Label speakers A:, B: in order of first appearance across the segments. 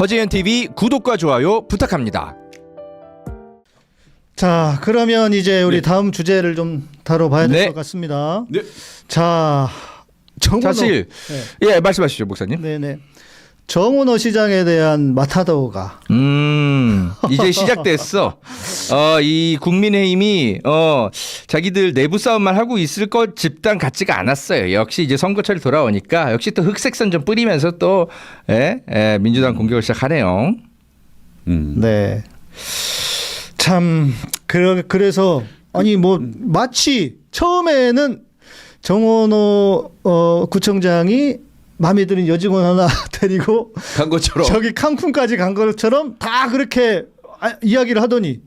A: 허재현 TV 구독과 좋아요 부탁합니다.
B: 자, 그러면 이제 우리 다음 주제를 좀 다뤄봐야 될 것 같습니다.
C: 네.
B: 자, 정은호.
A: 사실 예 말씀하시죠 목사님.
B: 네네. 정은호 시장에 대한 마타도가
A: 이제 시작됐어. 이 국민의힘이 자기들 내부 싸움만 하고 있을 것 집단 같지가 않았어요. 역시 이제 선거철이 돌아오니까 역시 또 흑색선 좀 뿌리면서 또 민주당 공격을 시작하네요.
B: 네. 참 그래서 아니 뭐 마치 처음에는 정원호 구청장이 마음에 드는 여직원 하나 데리고
A: 간 것처럼
B: 저기 칸쿤까지 간 것처럼 다 그렇게 이야기를 하더니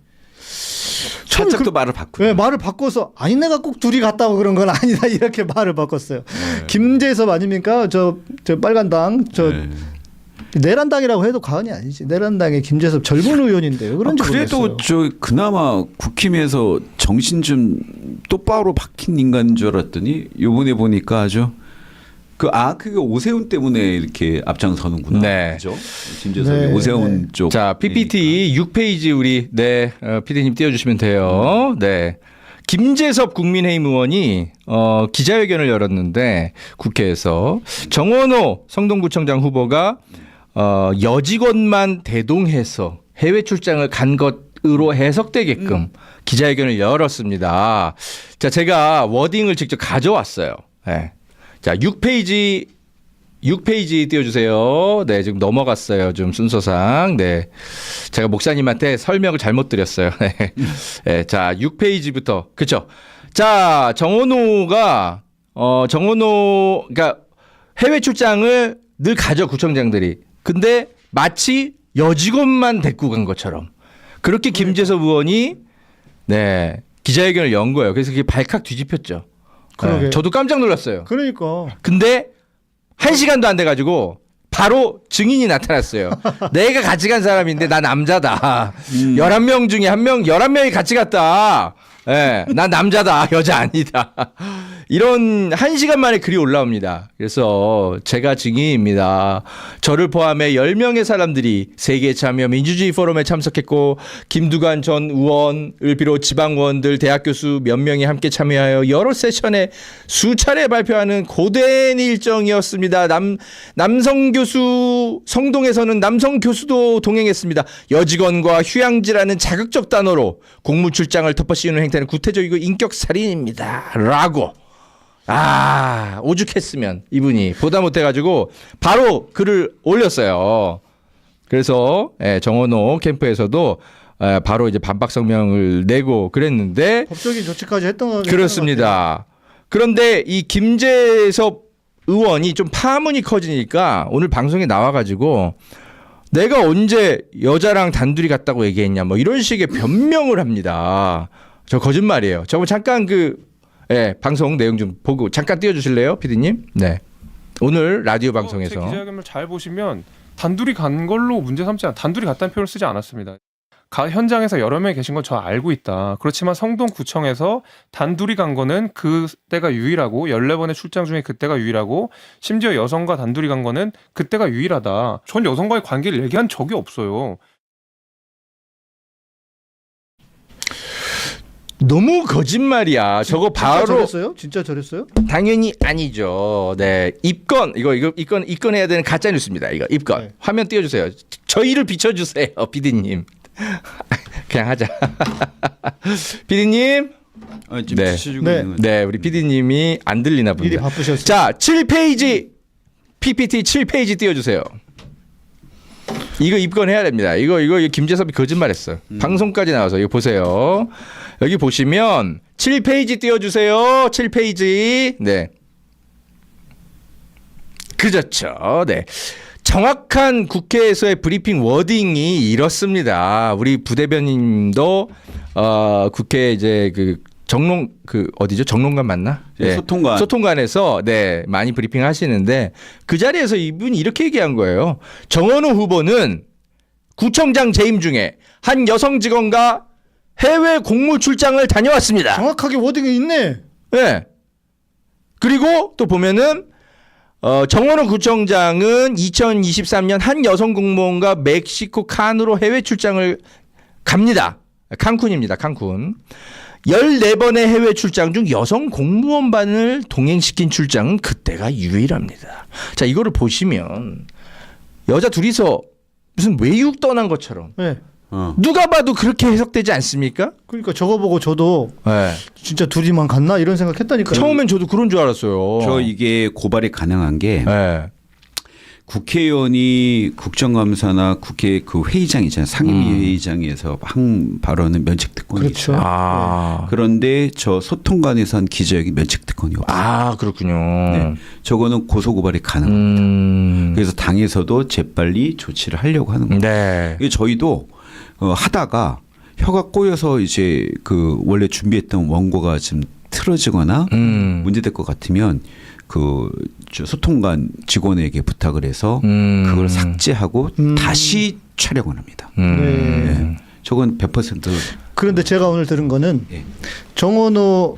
A: 살짝 또 말을 바꾸고.
B: 네, 말을 바꿔서 아니 내가 꼭 둘이 갔다고 그런 건 아니다 이렇게 말을 바꿨어요. 김재섭 아닙니까? 저 빨간당 내란당이라고 해도 과언이 아니지. 내란당의 김재섭 젊은 의원인데 왜 그런지
C: 그래도
B: 모르겠어요.
C: 저 그나마 국힘에서 정신 좀 똑바로 박힌 인간인 줄 알았더니 요번에 보니까 아주 그게 오세훈 때문에 이렇게 앞장서는구나.
A: 네.
C: 그죠? 김재섭이 오세훈 쪽.
A: 자, PPT 6페이지 우리 PD님 띄워주시면 돼요. 네. 김재섭 국민의힘 의원이 기자회견을 열었는데 국회에서 정원호 성동구청장 후보가 여직원만 대동해서 해외 출장을 간 것으로 해석되게끔 기자회견을 열었습니다. 자, 제가 워딩을 직접 가져왔어요. 네. 자, 6페이지 띄워주세요. 네, 지금 넘어갔어요. 좀 순서상. 네. 제가 목사님한테 설명을 잘못 드렸어요. 네. 네, 자, 6페이지부터. 그쵸. 자, 정원호가, 그러니까 해외 출장을 늘 가죠, 구청장들이. 근데 마치 여직원만 데리고 간 것처럼. 그렇게 김재섭 의원이, 네, 기자회견을 연 거예요. 그래서 그게 발칵 뒤집혔죠.
B: 그러게.
A: 네, 저도 깜짝 놀랐어요.
B: 그러니까.
A: 근데 1시간도 안 돼가지고 바로 증인이 나타났어요. 내가 같이 간 사람인데 나 남자다. 11명 중에 1명, 11명이 같이 갔다. 예, 난 남자다. 여자 아니다. 이런 1시간 만에 글이 올라옵니다. 그래서 제가 증인입니다. 저를 포함해 10명의 사람들이 세계 참여 민주주의 포럼에 참석했고 김두관 전 의원을 비롯 지방의원들, 대학 교수 몇 명이 함께 참여하여 여러 세션에 수차례 발표하는 고된 일정이었습니다. 남성 교수, 성동에서는 남성 교수도 동행했습니다. 여직원과 휴양지라는 자극적 단어로 공무 출장을 덮어씌우는 행태는 구태적이고 인격살인입니다. 라고. 오죽했으면 이분이 보다 못해가지고 바로 글을 올렸어요. 그래서 정원호 캠프에서도 바로 이제 반박 성명을 내고 그랬는데
B: 법적인 조치까지 했던 거
A: 그렇습니다. 그런데 이 김재섭 의원이 좀 파문이 커지니까 오늘 방송에 나와가지고 내가 언제 여자랑 단둘이 갔다고 얘기했냐 뭐 이런 식의 변명을 합니다. 저 거짓말이에요. 저거 잠깐 방송 내용 좀 보고 잠깐 띄워주실래요, PD님? 네. 오늘 라디오 방송에서
D: 제 기자회견을 잘 보시면 단둘이 간 걸로 문제 삼지 않아. 단둘이 갔다는 표현을 쓰지 않았습니다. 현장에서 여러 명이 계신 건 저 알고 있다. 그렇지만 성동구청에서 단둘이 간 거는 그때가 유일하고 14번의 출장 중에 그때가 유일하고 심지어 여성과 단둘이 간 거는 그때가 유일하다. 전 여성과의 관계를 얘기한 적이 없어요.
A: 너무 거짓말이야. 저거 바로
B: 저랬어요? 진짜 저랬어요?
A: 당연히 아니죠. 네, 입건 입건해야 되는 가짜 뉴스입니다. 이거 입건
B: 네.
A: 화면 띄워주세요. 저희를 비춰주세요, PD님. 그냥 하자. PD님.
C: 지금
A: 네.
C: 지켜주고
B: 네.
C: 있는 거죠.
A: 네, 우리 PD님이 안 들리나 봅니다.
B: 일이 바쁘셨어요.
A: 자, 7페이지 PPT 7페이지 띄워주세요. 이거 입건해야 됩니다. 이거 김재섭이 거짓말했어. 방송까지 나와서 이거 보세요. 여기 보시면 7페이지 띄워주세요. 7페이지. 네. 그렇죠. 네. 정확한 국회에서의 브리핑 워딩이 이렇습니다. 우리 부대변인도 국회 이제 어디죠? 정론관 맞나?
C: 네, 소통관.
A: 소통관에서 많이 브리핑 하시는데 그 자리에서 이분이 이렇게 얘기한 거예요. 정원호 후보는 구청장 재임 중에 한 여성 직원과 해외 공무 출장을 다녀왔습니다.
B: 정확하게 워딩이 있네.
A: 네. 그리고 또 보면은 정원호 구청장은 2023년 한 여성 공무원과 멕시코 칸으로 해외 출장을 갑니다. 칸쿤입니다. 칸쿤. 14번의 해외 출장 중 여성 공무원반을 동행시킨 출장은 그때가 유일합니다. 자, 이거를 보시면 여자 둘이서 무슨 외육 떠난 것처럼
B: 네.
A: 누가 봐도 그렇게 해석되지 않습니까?
B: 그러니까 저거 보고 저도
A: 네.
B: 진짜 둘이만 갔나 이런 생각했다니까요.
A: 처음엔 저도 그런 줄 알았어요.
C: 저 이게 고발이 가능한 게
A: 네.
C: 국회의원이 국정감사나 국회 그 회의장 있잖아요. 상임위회의장에서 한 발언은 면책특권이
B: 그렇죠.
C: 있어요.
A: 아,
C: 그런데 저 소통관에서 한 기자에게 면책특권이 없어요.
A: 아 그렇군요.
C: 네. 저거는 고소고발이 가능합니다. 그래서 당에서도 재빨리 조치를 하려고 하는 겁니다.
A: 네.
C: 이게 저희도 하다가 혀가 꼬여서 이제 그 원래 준비했던 원고가 지금 틀어지거나 문제될 것 같으면 저 소통관 직원에게 부탁을 해서 그걸 삭제하고 다시 촬영을 합니다. 네. 저건 100%.
B: 그런데 제가 오늘 들은 거는
C: 예.
B: 정원호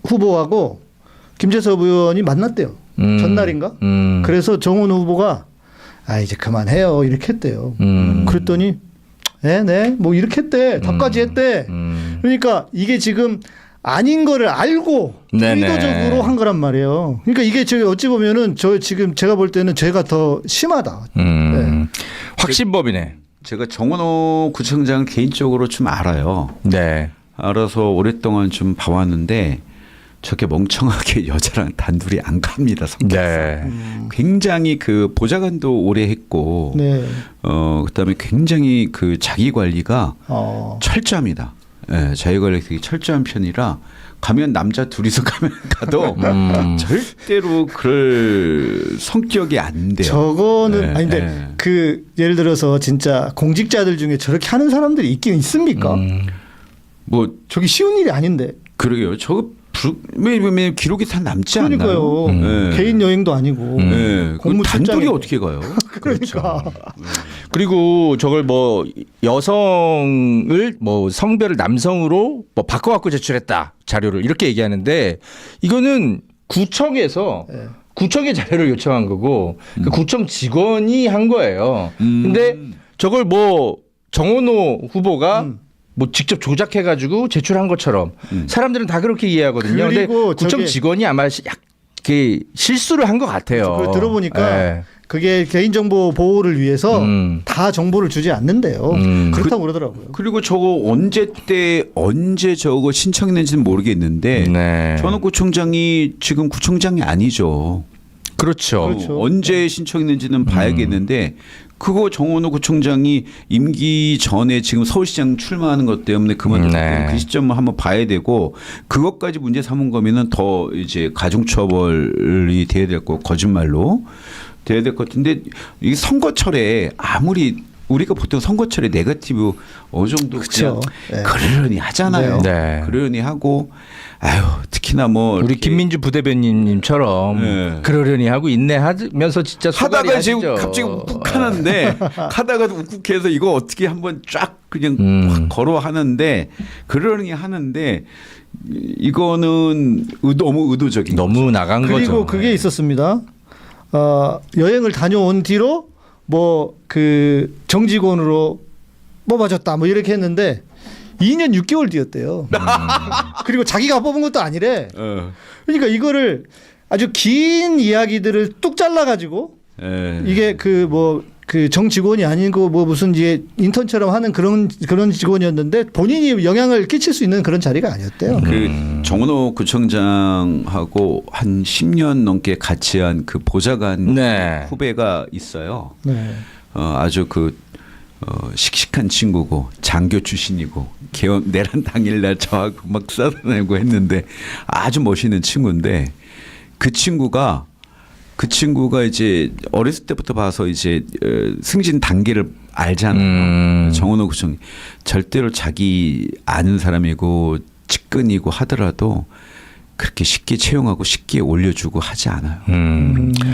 B: 후보하고 김재섭 의원이 만났대요. 전날인가? 그래서 정원호 후보가 아 이제 그만해요 이렇게 했대요. 그랬더니 네, 뭐 이렇게 했대. 답까지 했대. 그러니까 이게 지금 아닌 거를 알고
A: 네네.
B: 의도적으로 한 거란 말이에요. 그러니까 이게 지금 어찌 보면은 저 지금 제가 볼 때는 죄가 더 심하다. 네.
A: 확신법이네.
C: 제가 정원호 구청장을 개인적으로 좀 알아요.
A: 네.
C: 알아서 오랫동안 좀 봐왔는데 저렇게 멍청하게 여자랑 단둘이 안 갑니다. 성격상.
A: 네.
C: 굉장히 그 보좌관도 오래 했고
B: 네.
C: 그다음에 굉장히 그 자기 관리가 철저합니다. 예, 자기 관리 되게 철저한 편이라 가면 남자 둘이서 가도 절대로 그럴 성격이 안 돼요.
B: 저거는
C: 네,
B: 아닌데
C: 네.
B: 그 예를 들어서 진짜 공직자들 중에 저렇게 하는 사람들이 있긴 있습니까?
C: 뭐
B: 저기 쉬운 일이 아닌데.
C: 그러게요. 저거 왜 기록이 다 남지
B: 그러니까요.
C: 않나요? 네.
B: 개인 여행도 아니고
C: 네.
B: 공무
C: 단둘이
B: 출장에.
C: 어떻게 가요?
B: 그러니까
A: 그리고 저걸 뭐 여성을 뭐 성별을 남성으로 뭐 바꿔갖고 제출했다 자료를 이렇게 얘기하는데 이거는 구청에서
B: 네.
A: 구청의 자료를 요청한 거고 그 구청 직원이 한 거예요. 근데 저걸 뭐 정원호 후보가 뭐 직접 조작해가지고 제출한 것처럼 사람들은 다 그렇게 이해하거든요. 근데
B: 그리고
A: 구청
B: 저게-
A: 직원이 아마 그 실수를 한 것 같아요.
B: 그걸 들어보니까
A: 네.
B: 그게 개인정보 보호를 위해서
A: 음.
B: 다 정보를 주지 않는데요. 그렇다고 그러더라고요.
C: 그리고 저거 언제 저거 신청했는지는 모르겠는데
A: 네.
C: 전원 구청장이 지금 구청장이 아니죠.
A: 그렇죠.
B: 그렇죠.
C: 언제 신청했는지는 봐야겠는데 그거 정원호 구청장이 임기 전에 지금 서울시장 출마하는 것 때문에 그만뒀기 때문에
A: 네.
C: 그 시점을 한번 봐야 되고 그것까지 문제 삼은 거면은 더 이제 가중처벌이 돼야 될 거 거짓말로 돼야 될 것 같은데 이게 선거철에 아무리 우리가 보통 선거철에 네거티브 어느 정도
B: 그쵸.
C: 그냥
B: 네.
C: 그러려니 하잖아요.
A: 네.
C: 그러려니 하고 아유 특히나 뭐
A: 우리
C: 이렇게
A: 김민주 부대변인님처럼
C: 네.
A: 그러려니 하고 인내하면서 진짜
C: 하다가 지금
A: 하시죠.
C: 갑자기 욱욱하는데 하다가도 욱욱해서 이거 어떻게 한번 쫙 그냥 확 걸어 하는데 그러려니 하는데 이거는 너무 의도적인
A: 너무 나간 거죠.
B: 그리고 그게 있었습니다. 여행을 다녀온 뒤로 뭐 그 정직원으로 뽑아줬다 뭐 이렇게 했는데 2년 6개월 뒤였대요. 그리고 자기가 뽑은 것도 아니래. 그러니까 이거를 아주 긴 이야기들을 뚝 잘라가지고 이게 그 뭐 그 정직원이 아니고 뭐 무슨 이제 인턴처럼 하는 그런 직원이었는데 본인이 영향을 끼칠 수 있는 그런 자리가 아니었대요.
C: 그 정원호 구청장하고 한 10년 넘게 같이 한 그 보좌관
A: 네.
C: 후배가 있어요.
B: 네.
C: 아주 씩씩한 친구고 장교 출신이고 개헌 내란 당일날 저하고 막 싸다니고 했는데 아주 멋있는 친구인데 그 친구가 이제 어렸을 때부터 봐서 이제 승진 단계를 알잖아요. 정원호 구청 절대로 자기 아는 사람이고 측근이고 하더라도 그렇게 쉽게 채용하고 쉽게 올려주고 하지 않아요.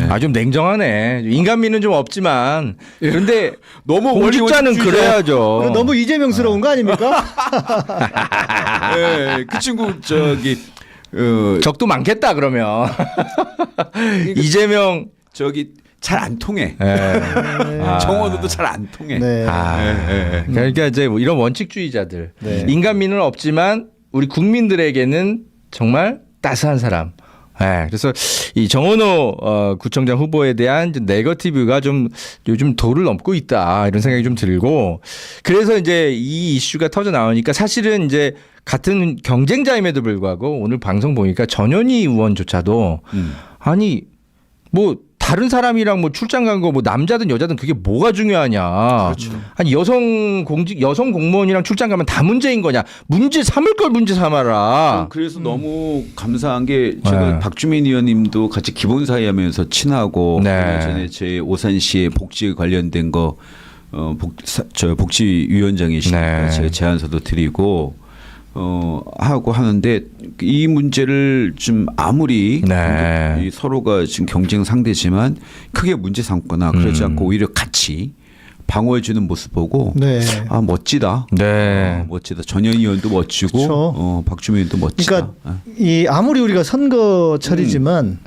A: 아, 좀 냉정하네. 인간미는 좀 없지만. 그런데
C: 너무
A: 공직자는
C: 원리주의자.
A: 그래야죠.
B: 너무 이재명스러운 거 아닙니까?
C: 네, 그 친구 저기
A: 적도 많겠다 그러면. 이재명
C: 저기 잘 안 통해.
A: 예. 아.
C: 정원호도 잘 안 통해.
B: 네.
A: 그러니까 이제 뭐 이런 원칙주의자들,
B: 네.
A: 인간미는 없지만 우리 국민들에게는 정말 따스한 사람. 예, 그래서 이 정원호 구청장 후보에 대한 네거티브가 좀 요즘 도를 넘고 있다 이런 생각이 좀 들고, 그래서 이제 이 이슈가 터져 나오니까 사실은 이제 같은 경쟁자임에도 불구하고 오늘 방송 보니까 전현희 의원조차도 아니 뭐 다른 사람이랑 뭐 출장 간 거 뭐 남자든 여자든 그게 뭐가 중요하냐.
C: 그렇죠.
A: 아니 여성 공무원이랑 출장 가면 다 문제인 거냐. 문제 삼을 걸 문제 삼아라.
C: 그래서 너무 감사한 게 제가
A: 네.
C: 박주민 의원님도 같이 기본사회 하면서 친하고
A: 네.
C: 전에 제 오산시에 복지 관련된 거 저 복지위원장이시니까
A: 네.
C: 제가 제안서도 드리고 하고 하는데 이 문제를 좀 아무리
A: 네.
C: 이 서로가 지금 경쟁 상대지만 크게 문제 삼거나 그러지 않고 오히려 같이 방어해 주는 모습 보고
B: 네.
C: 아 멋지다.
A: 네.
C: 멋지다. 전현희 의원도 멋지고
B: 그렇죠.
C: 박주민 의원도 멋지다.
B: 그러니까 이 아무리 우리가 선거철이지만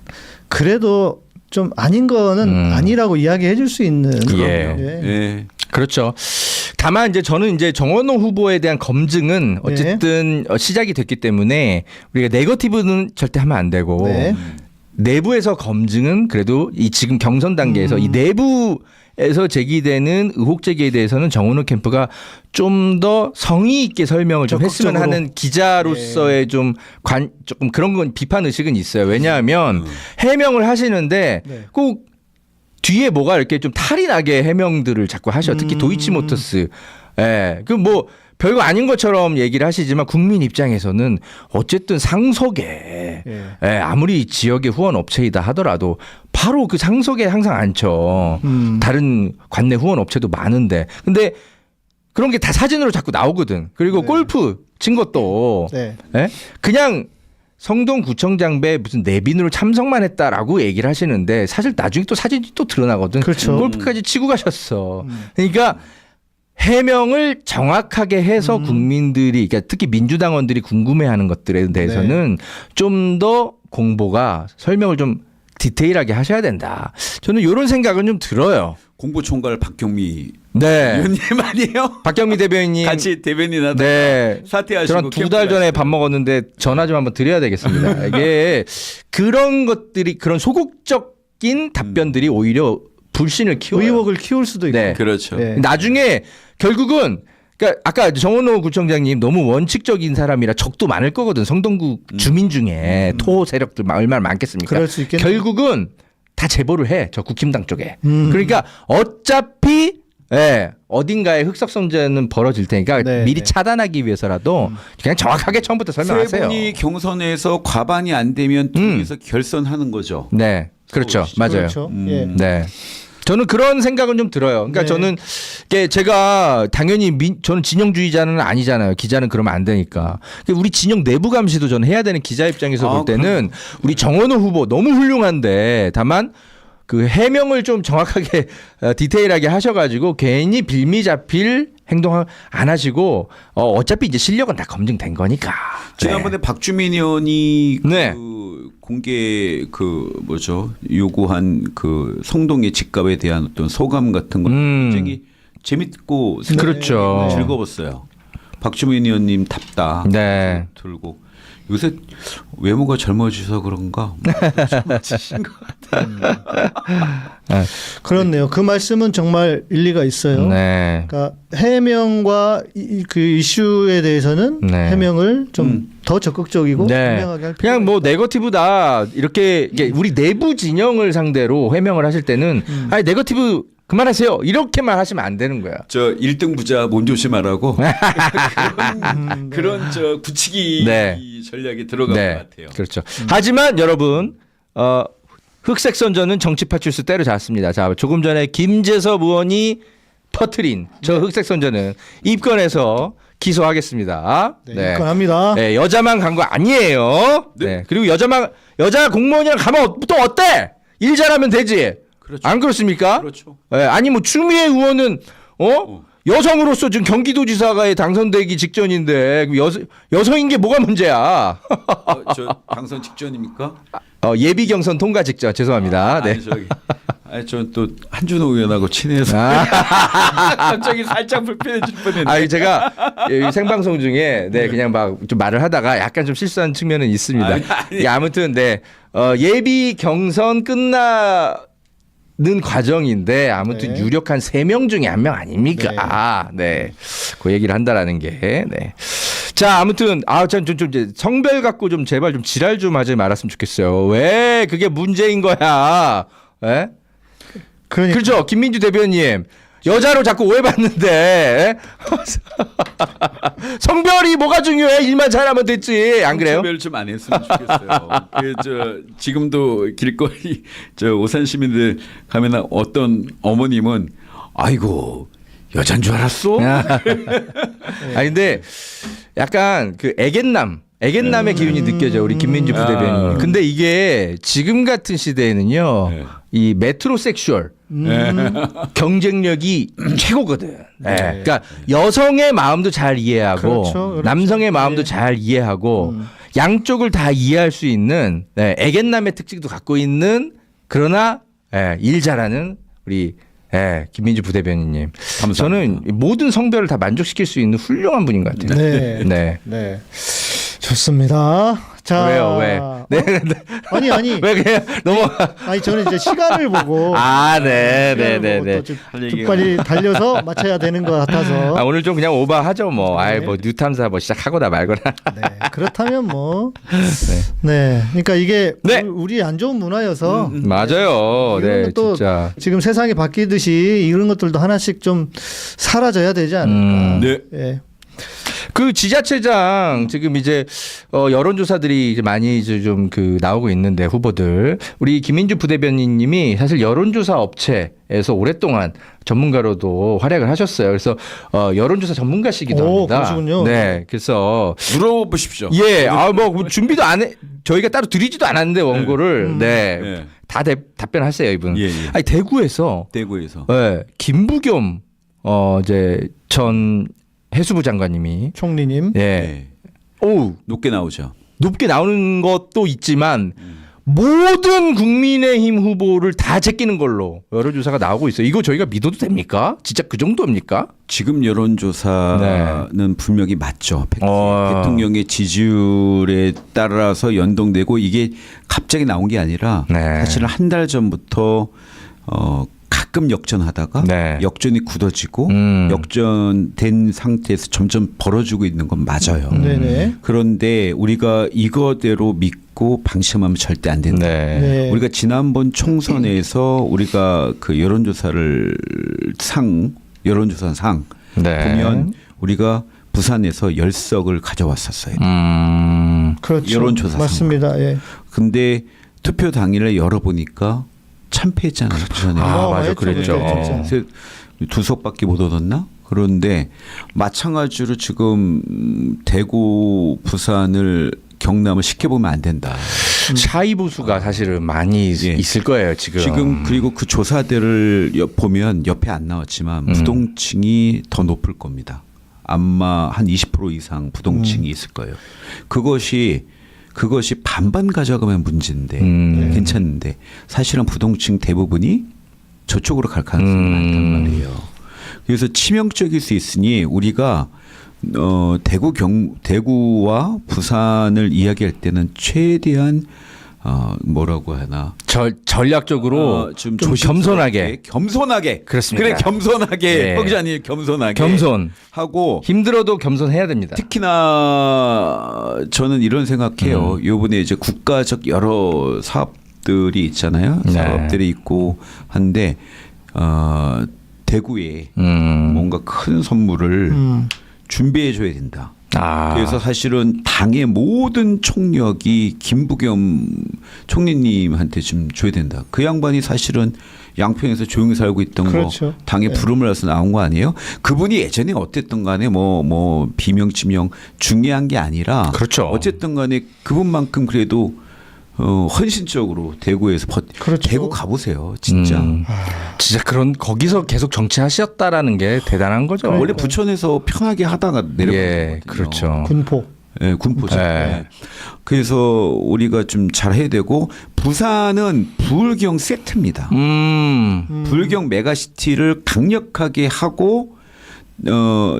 B: 그래도 좀 아닌 거는 아니라고 이야기해 줄 수 있는.
A: 예.
C: 예.
A: 그렇죠. 다만 이제 저는 이제 정원호 후보에 대한 검증은 어쨌든 시작이 됐기 때문에 우리가 네거티브는 절대 하면 안 되고
B: 네.
A: 내부에서 검증은 그래도 이 지금 경선 단계에서 이 내부에서 제기되는 의혹 제기에 대해서는 정원호 캠프가 좀 더 성의 있게 설명을 좀 했으면
B: 적극적으로.
A: 하는 기자로서의 조금 그런 건 비판 의식은 있어요. 왜냐하면 해명을 하시는데
B: 네.
A: 꼭 뒤에 뭐가 이렇게 좀 탈이 나게 해명들을 자꾸 하셔. 특히 도이치모터스. 예. 그 뭐 별거 아닌 것처럼 얘기를 하시지만 국민 입장에서는 어쨌든 상속에 예, 아무리 지역의 후원 업체이다 하더라도 바로 그 상속에 항상 앉죠. 다른 관내 후원 업체도 많은데. 근데 그런 게 다 사진으로 자꾸 나오거든. 그리고 골프 친 것도
B: 네.
A: 예? 그냥 성동구청장배 무슨 내빈으로 참석만 했다라고 얘기를 하시는데 사실 나중에 또 사진이 또 드러나거든.
B: 그렇죠.
A: 골프까지 치고 가셨어. 그러니까 해명을 정확하게 해서 국민들이, 그러니까 특히 민주당원들이 궁금해하는 것들에 대해서는 좀 더 공보가 설명을 좀 디테일하게 하셔야 된다. 저는 이런 생각은 좀 들어요.
C: 공보총괄 박경미
A: 네.
C: 의원님 아니에요?
A: 박경미 대변인님.
C: 같이 대변인하다
A: 네.
C: 사퇴하시고
A: 저는 2달 전에 밥 먹었는데 전화 좀 한번 드려야 되겠습니다. 이게 그런 것들이, 그런 소극적인 답변들이 오히려 불신을 키워요.
B: 의혹을 키울 수도 있고.
A: 네.
C: 그렇죠.
B: 네.
A: 나중에 결국은 그러니까 아까 정원호 구청장님 너무 원칙적인 사람이라 적도 많을 거거든. 성동구 주민 중에 토 세력들 얼마나 많겠습니까?
B: 그럴 수 있겠네.
A: 결국은 다 제보를 해. 저 국힘당 쪽에. 그러니까 어차피 어딘가에 흑석선전은 벌어질 테니까
B: 네,
A: 미리
B: 네.
A: 차단하기 위해서라도 그냥 정확하게 처음부터
C: 세
A: 설명하세요.
C: 분이 경선에서 과반이 안 되면 둘이서 결선하는 거죠.
A: 네, 그렇죠, 맞아요.
B: 그렇죠. 예.
A: 네. 저는 그런 생각은 좀 들어요. 그러니까
B: 네.
A: 저는 이게 제가 당연히 저는 진영주의자는 아니잖아요. 기자는 그러면 안 되니까. 우리 진영 내부 감시도 저는 해야 되는 기자 입장에서 볼 때는 우리 정원호 후보 너무 훌륭한데 다만 그 해명을 좀 정확하게 디테일하게 하셔가지고 괜히 빌미 잡힐 행동 안 하시고 어차피 이제 실력은 다 검증된 거니까.
C: 지난번에 박주민 의원이
A: 네.
C: 그 공개 요구한 그 성동의 집값에 대한 어떤 소감 같은 거 굉장히 재밌고
A: 그렇죠.
C: 즐거웠어요. 박주민 의원님 답다
A: 네.
C: 들고 요새 외모가 젊어지셔서 그런가 젊어지신 것 같아요.
B: 그렇네요. 그 말씀은 정말 일리가 있어요.
A: 네.
B: 그러니까 해명과 그 이슈에 대해서는
A: 네.
B: 해명을 좀 더 적극적이고 분명하게 할
A: 그냥
B: 필요가
A: 뭐
B: 있다.
A: 네거티브다 이렇게 이게 우리 내부 진영을 상대로 해명을 하실 때는 아니 네거티브 그만하세요 이렇게만 하시면 안 되는 거야.
C: 저 1등 부자 몸 조심하라고 그런 저 굳히기
A: 네.
C: 전략이 들어간 것 같아요.
A: 그렇죠. 하지만 여러분 흑색 선전은 정치 파출소 때려잡습니다. 자, 조금 전에 김재섭 의원이 퍼트린 저 흑색 선전은 입건해서 기소하겠습니다.
B: 네, 입건합니다.
A: 네, 여자만 간 거 아니에요. 네. 그리고 여자 공무원이랑 가면 또 어때? 일 잘하면 되지.
C: 그렇죠.
A: 안 그렇습니까?
C: 그렇죠.
A: 네, 아니 뭐 추미애 의원은 여성으로서 지금 경기도지사가 당선되기 직전인데 여성인 게 뭐가 문제야?
C: 저 당선 직전입니까?
A: 예비 경선 통과 직전 죄송합니다. 네.
C: 저는 또 한준호 의원하고 친해서 갑자기 살짝 불편해질 뻔했네.
A: 아, 제가 생방송 중에 그냥 막 좀 말을 하다가 약간 좀 실수한 측면은 있습니다.
C: 아니.
A: 아무튼 예비 경선 끝나는 과정인데 아무튼
B: 네.
A: 유력한 3명 중에 1명 아닙니까? 네. 그 얘기를 한다라는 게. 네. 자, 아무튼 좀 이제 성별 갖고 좀 제발 좀 지랄 좀 하지 말았으면 좋겠어요. 왜 그게 문제인 거야? 예?
B: 그러니까
A: 그렇죠. 김민주 대변인. 여자로 자꾸 오해받는데 성별이 뭐가 중요해? 일만 잘하면 됐지. 안 그래요?
C: 성별 좀 안 했으면 좋겠어요. 지금도 길거리 오산 시민들 가면 어떤 어머님은 아이고 여잔 줄 알았어?
A: 아니 근데 약간 그 애견남의 기운이 느껴져 우리 김민주 부대변인. 근데 이게 지금 같은 시대에는요.
C: 네.
A: 이 메트로섹슈얼 경쟁력이 최고거든. 네. 그러니까 여성의 마음도 잘 이해하고
B: 그렇죠.
A: 남성의 마음도
B: 네.
A: 잘 이해하고 양쪽을 다 이해할 수 있는 애견남의 특징도 갖고 있는 그러나 일 잘하는 우리 김민주 부대변인님.
C: 감사합니다.
A: 저는 모든 성별을 다 만족시킬 수 있는 훌륭한 분인 것 같아요.
B: 네.
A: 네.
B: 네. 좋습니다. 자.
A: 왜요? 왜? 네.
B: 아니.
A: 왜 그냥 너무
B: 아니 저는 이제 시간을 보고
A: 네네네네.
B: 좀 빨리 달려서 맞춰야 되는 것 같아서.
A: 오늘 좀 그냥 오버하죠 뭐.
B: 네.
A: 뭐 뉴탐사 뭐 시작하거나 말거나.
B: 네. 그렇다면 뭐. 네. 그러니까 이게
A: 네.
B: 우리 안 좋은 문화여서
A: 맞아요.
B: 이런
A: 네,
B: 것도
A: 진짜.
B: 지금 세상이 바뀌듯이 이런 것들도 하나씩 좀 사라져야 되지 않을까.
C: 네.
B: 예.
A: 그 지자체장 지금 이제 여론조사들이 이제 많이 이제 좀 그 나오고 있는데 후보들 우리 김민주 부대변인님이 사실 여론조사 업체에서 오랫동안 전문가로도 활약을 하셨어요. 그래서 여론조사 전문가시기도
B: 오,
A: 합니다.
B: 그러시군요.
A: 네, 그래서
C: 물어보십시오.
A: 예, 뭐 준비도 안 해. 저희가 따로 드리지도 않았는데 원고를
C: 네.
A: 다 답변하세요 이분.
C: 예.
A: 아니 대구에서
C: 대구에서
A: 김부겸 이제 전 해수부 장관님이
B: 총리님.
C: 네.
A: 오
C: 높게 나오죠.
A: 높게 나오는 것도 있지만 모든 국민의힘 후보를 다 제끼는 걸로 여론조사가 나오고 있어요. 이거 저희가 믿어도 됩니까? 진짜 그 정도입니까?
C: 지금 여론조사는 분명히 맞죠. 대통령의 지지율에 따라서 연동되고 이게 갑자기 나온 게 아니라
A: 네.
C: 사실은 한 달 전부터 가끔 역전하다가
A: 네.
C: 역전이 굳어지고 역전된 상태에서 점점 벌어지고 있는 건 맞아요.
B: 네네.
C: 그런데 우리가 이거대로 믿고 방심하면 절대 안 된다.
B: 네.
C: 우리가 지난번 총선에서 우리가 그 여론조사 상
A: 네.
C: 보면 우리가 부산에서 10석을 가져왔었어요.
B: 그렇죠.
C: 여론조사
B: 맞습니다. 예.
C: 근데 투표 당일에 열어보니까 참패했잖아요. 부산에.
A: 맞아, 그랬죠.
B: 진짜.
C: 2석밖에 못 얻었나? 그런데 마찬가지로 지금 대구, 부산을 경남을 시켜보면 안 된다.
A: 차이 보수가 사실은 많이
C: 예.
A: 있을 거예요 지금.
C: 그리고 그 조사들을 보면 옆에 안 나왔지만 부동층이 더 높을 겁니다. 아마 한 20% 이상 부동층이 있을 거예요. 그것이 반반 가져가면 문제인데 괜찮은데 사실은 부동층 대부분이 저쪽으로 갈 가능성이 많단 말이에요. 그래서 치명적일 수 있으니 우리가 대구와 부산을 이야기할 때는 최대한 뭐라고 하나
A: 전략적으로 좀 겸손하게. 그렇습니다.
C: 그래 겸손하게
A: 네.
C: 형제님 겸손하게
A: 겸손
C: 하고
A: 힘들어도 겸손해야 됩니다.
C: 특히나 저는 이런 생각해요. 요번에 이제 국가적 여러 사업들이 있잖아요.
A: 네.
C: 사업들이 있고 한데 대구에 뭔가 큰 선물을 준비해 줘야 된다. 그래서 사실은 당의 모든 총력이 김부겸 총리님한테 좀 줘야 된다. 그 양반이 사실은 양평에서 조용히 살고 있던
B: 그렇죠.
C: 거 당에 부름을 해서 나온 거 아니에요? 그분이 예전에 어땠든 간에 뭐 비명지명 중요한 게 아니라
A: 그렇죠.
C: 어쨌든 간에 그분만큼 그래도 헌신적으로 대구에서
B: 그렇죠.
C: 대구 가보세요. 진짜.
A: 진짜 거기서 계속 정치하셨다라는 게 대단한 거죠.
C: 원래 부천에서 편하게 하다가 내려갔거든요.
A: 예, 그렇죠.
B: 군포.
C: 예, 군포죠.
A: 네.
C: 예. 그래서 우리가 좀 잘해야 되고 부산은 불경 세트입니다. 불경 메가시티를 강력하게 하고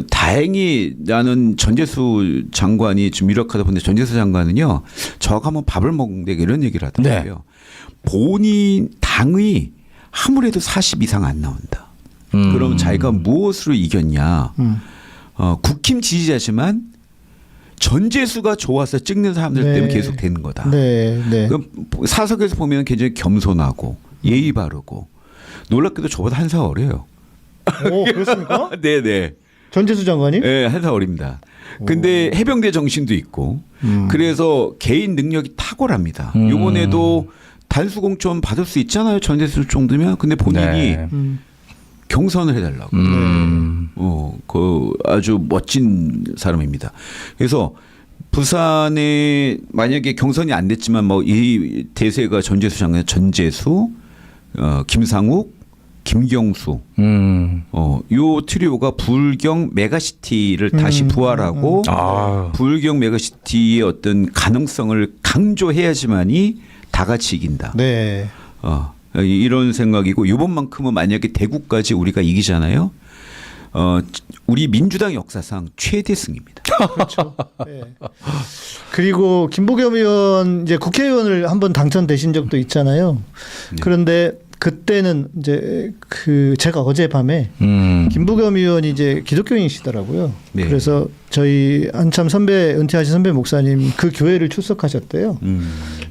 C: 다행히 나는 전재수 장관이 좀 유력하다 보는데 전재수 장관은요 저하고 한번 밥을 먹는데 이런 얘기를 하더라고요. 본인 당의 아무래도 40 이상 안 나온다. 그럼 자기가 무엇으로 이겼냐. 국힘 지지자지만 전재수가 좋아서 찍는 사람들
B: 네.
C: 때문에 계속 되는 거다.
B: 네, 네.
C: 그럼 사석에서 보면 굉장히 겸손하고 예의 바르고 놀랍게도 저보다 한 살 어려요.
B: 오, 그렇습니까?
C: 네네.
B: 전재수 장관이?
C: 네, 한 살 어립니다. 근데 해병대 정신도 있고 그래서 개인 능력이 탁월합니다. 이번에도 단수공천 받을 수 있잖아요. 전재수 정도면. 근데 본인이
A: 네.
C: 경선을 해달라고. 그 아주 멋진 사람입니다. 그래서 부산에 만약에 경선이 안 됐지만 뭐 이 대세가 전재수 장관, 전재수, 김상욱, 김경수, 요 트리오가 불경 메가시티를 다시 부활하고 불경 메가시티의 어떤 가능성을 강조해야지만이 다 같이 이긴다.
B: 네.
C: 이런 생각이고 이번만큼은 만약에 대구까지 우리가 이기잖아요. 우리 민주당 역사상 최대 승입니다.
B: 그렇죠. 네. 그리고 김부겸 의원 이제 국회의원을 한번 당선되신 적도 있잖아요.
C: 네.
B: 그런데 그때는 이제 그 제가 어젯밤에 김부겸 의원이 이제 기독교인이시더라고요.
C: 네.
B: 그래서 저희 한참 선배 은퇴하신 선배 목사님 그 교회를 출석하셨대요.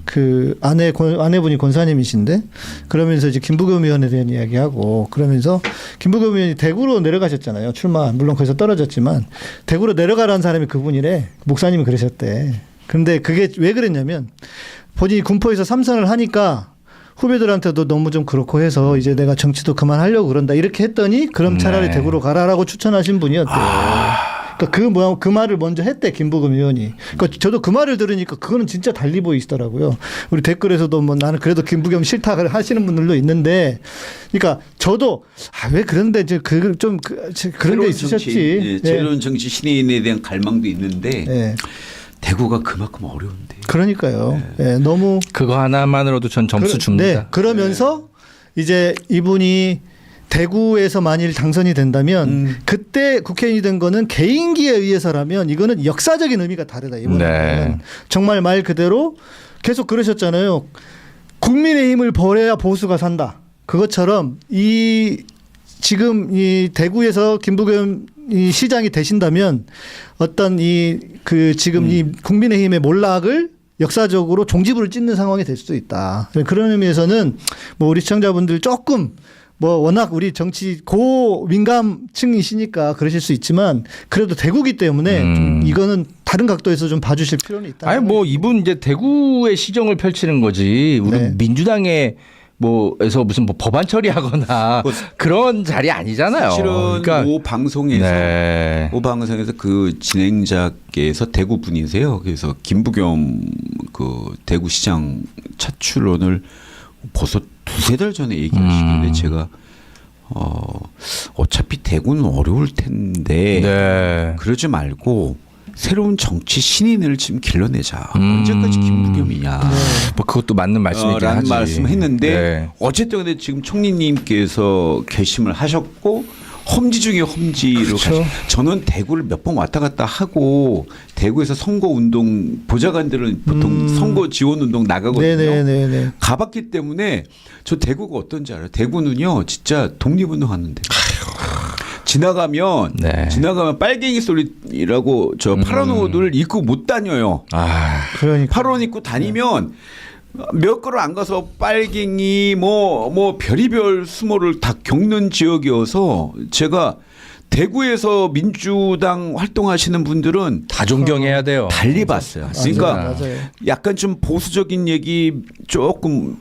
B: 그 아내분이 권사님이신데 그러면서 이제 김부겸 의원에 대한 이야기하고 그러면서 김부겸 의원이 대구로 내려가셨잖아요. 출마 물론 거기서 떨어졌지만 대구로 내려가라는 사람이 그분이래. 목사님이 그러셨대. 근데 그게 왜 그랬냐면 본인이 군포에서 3선을 하니까 후배들한테도 너무 좀 그렇고 해서 이제 내가 정치도 그만하려고 그런다 이렇게 했더니 그럼 차라리
A: 네.
B: 대구로 가라라고 추천하신 분이었대요. 그러니까 그 말을 먼저 했대 김부겸 의원이. 그러니까 저도 그 말을 들으니까 그거는 진짜 달리 보이시더라고요. 우리 댓글에서도 뭐 나는 그래도 김부겸 싫다 하시는 분들도 있는데, 그러니까 저도 왜 그런데 이제 그런 게 있으셨지.
C: 새로운 정치 신인에 대한 갈망도 있는데
B: 네.
C: 대구가 그만큼 어려운데.
B: 그러니까요. 네. 너무
A: 그거 하나만으로도 전 점수 줍니다.
B: 네. 그러면서 이제 이분이 대구에서 만일 당선이 된다면 그때 국회의원이 된 거는 개인기에 의해서라면 이거는 역사적인 의미가 다르다. 이번에는
A: 네.
B: 정말 말 그대로 계속 그러셨잖아요. 국민의힘을 버려야 보수가 산다. 그것처럼 지금 이 대구에서 김부겸 이 시장이 되신다면 어떤 지금 이 국민의힘의 몰락을 역사적으로 종지부를 찍는 상황이 될 수도 있다. 그런 의미에서는 뭐 우리 시청자분들 조금 뭐 워낙 우리 정치 고민감층이시니까 그러실 수 있지만 그래도 대구기 때문에 좀 이거는 다른 각도에서 좀 봐주실 필요는 있다.
A: 아니 뭐 이분 이제 대구의 시정을 펼치는 거지. 우리
B: 네.
A: 민주당의 뭐에서 무슨 뭐 법안 처리하거나 그런 자리 아니잖아요.
C: 사실은
A: 그러니까
C: 모 방송에서
A: 네.
C: 그 진행자께서 대구 분이세요. 그래서 김부겸 그 대구시장 차출론을 벌써 두세 달 전에 얘기하시길래 제가 어차피 대구는 어려울 텐데
A: 네.
C: 그러지 말고 새로운 정치 신인을 지금 길러내자. 언제까지 김부겸이냐.
A: 뭐 그것도 맞는 말씀이긴
C: 라는
A: 하지.
C: 말씀했는데
A: 네.
C: 어쨌든 근데 지금 총리님께서 결심을 하셨고 험지 중에 험지로
B: 그렇죠.
C: 저는 대구를 몇 번 왔다 갔다 하고 대구에서 선거운동 보좌관들은 보통 선거 지원운동 나가거든요.
B: 네네네.
C: 가봤기 때문에 저 대구가 어떤지 알아요. 대구는요 진짜 독립운동하는데 지나가면 빨갱이 소리라고 저 파란 옷을 입고 못 다녀요.
B: 그러니까.
C: 파란 옷 입고 다니면 몇 걸음 안 가서 빨갱이 뭐 별의별 수모를 다 겪는 지역이어서 제가 대구에서 민주당 활동하시는 분들은
A: 다 존경해야 돼요.
C: 달리 봤어요. 그러니까
B: 맞아요.
C: 약간 좀 보수적인 얘기 조금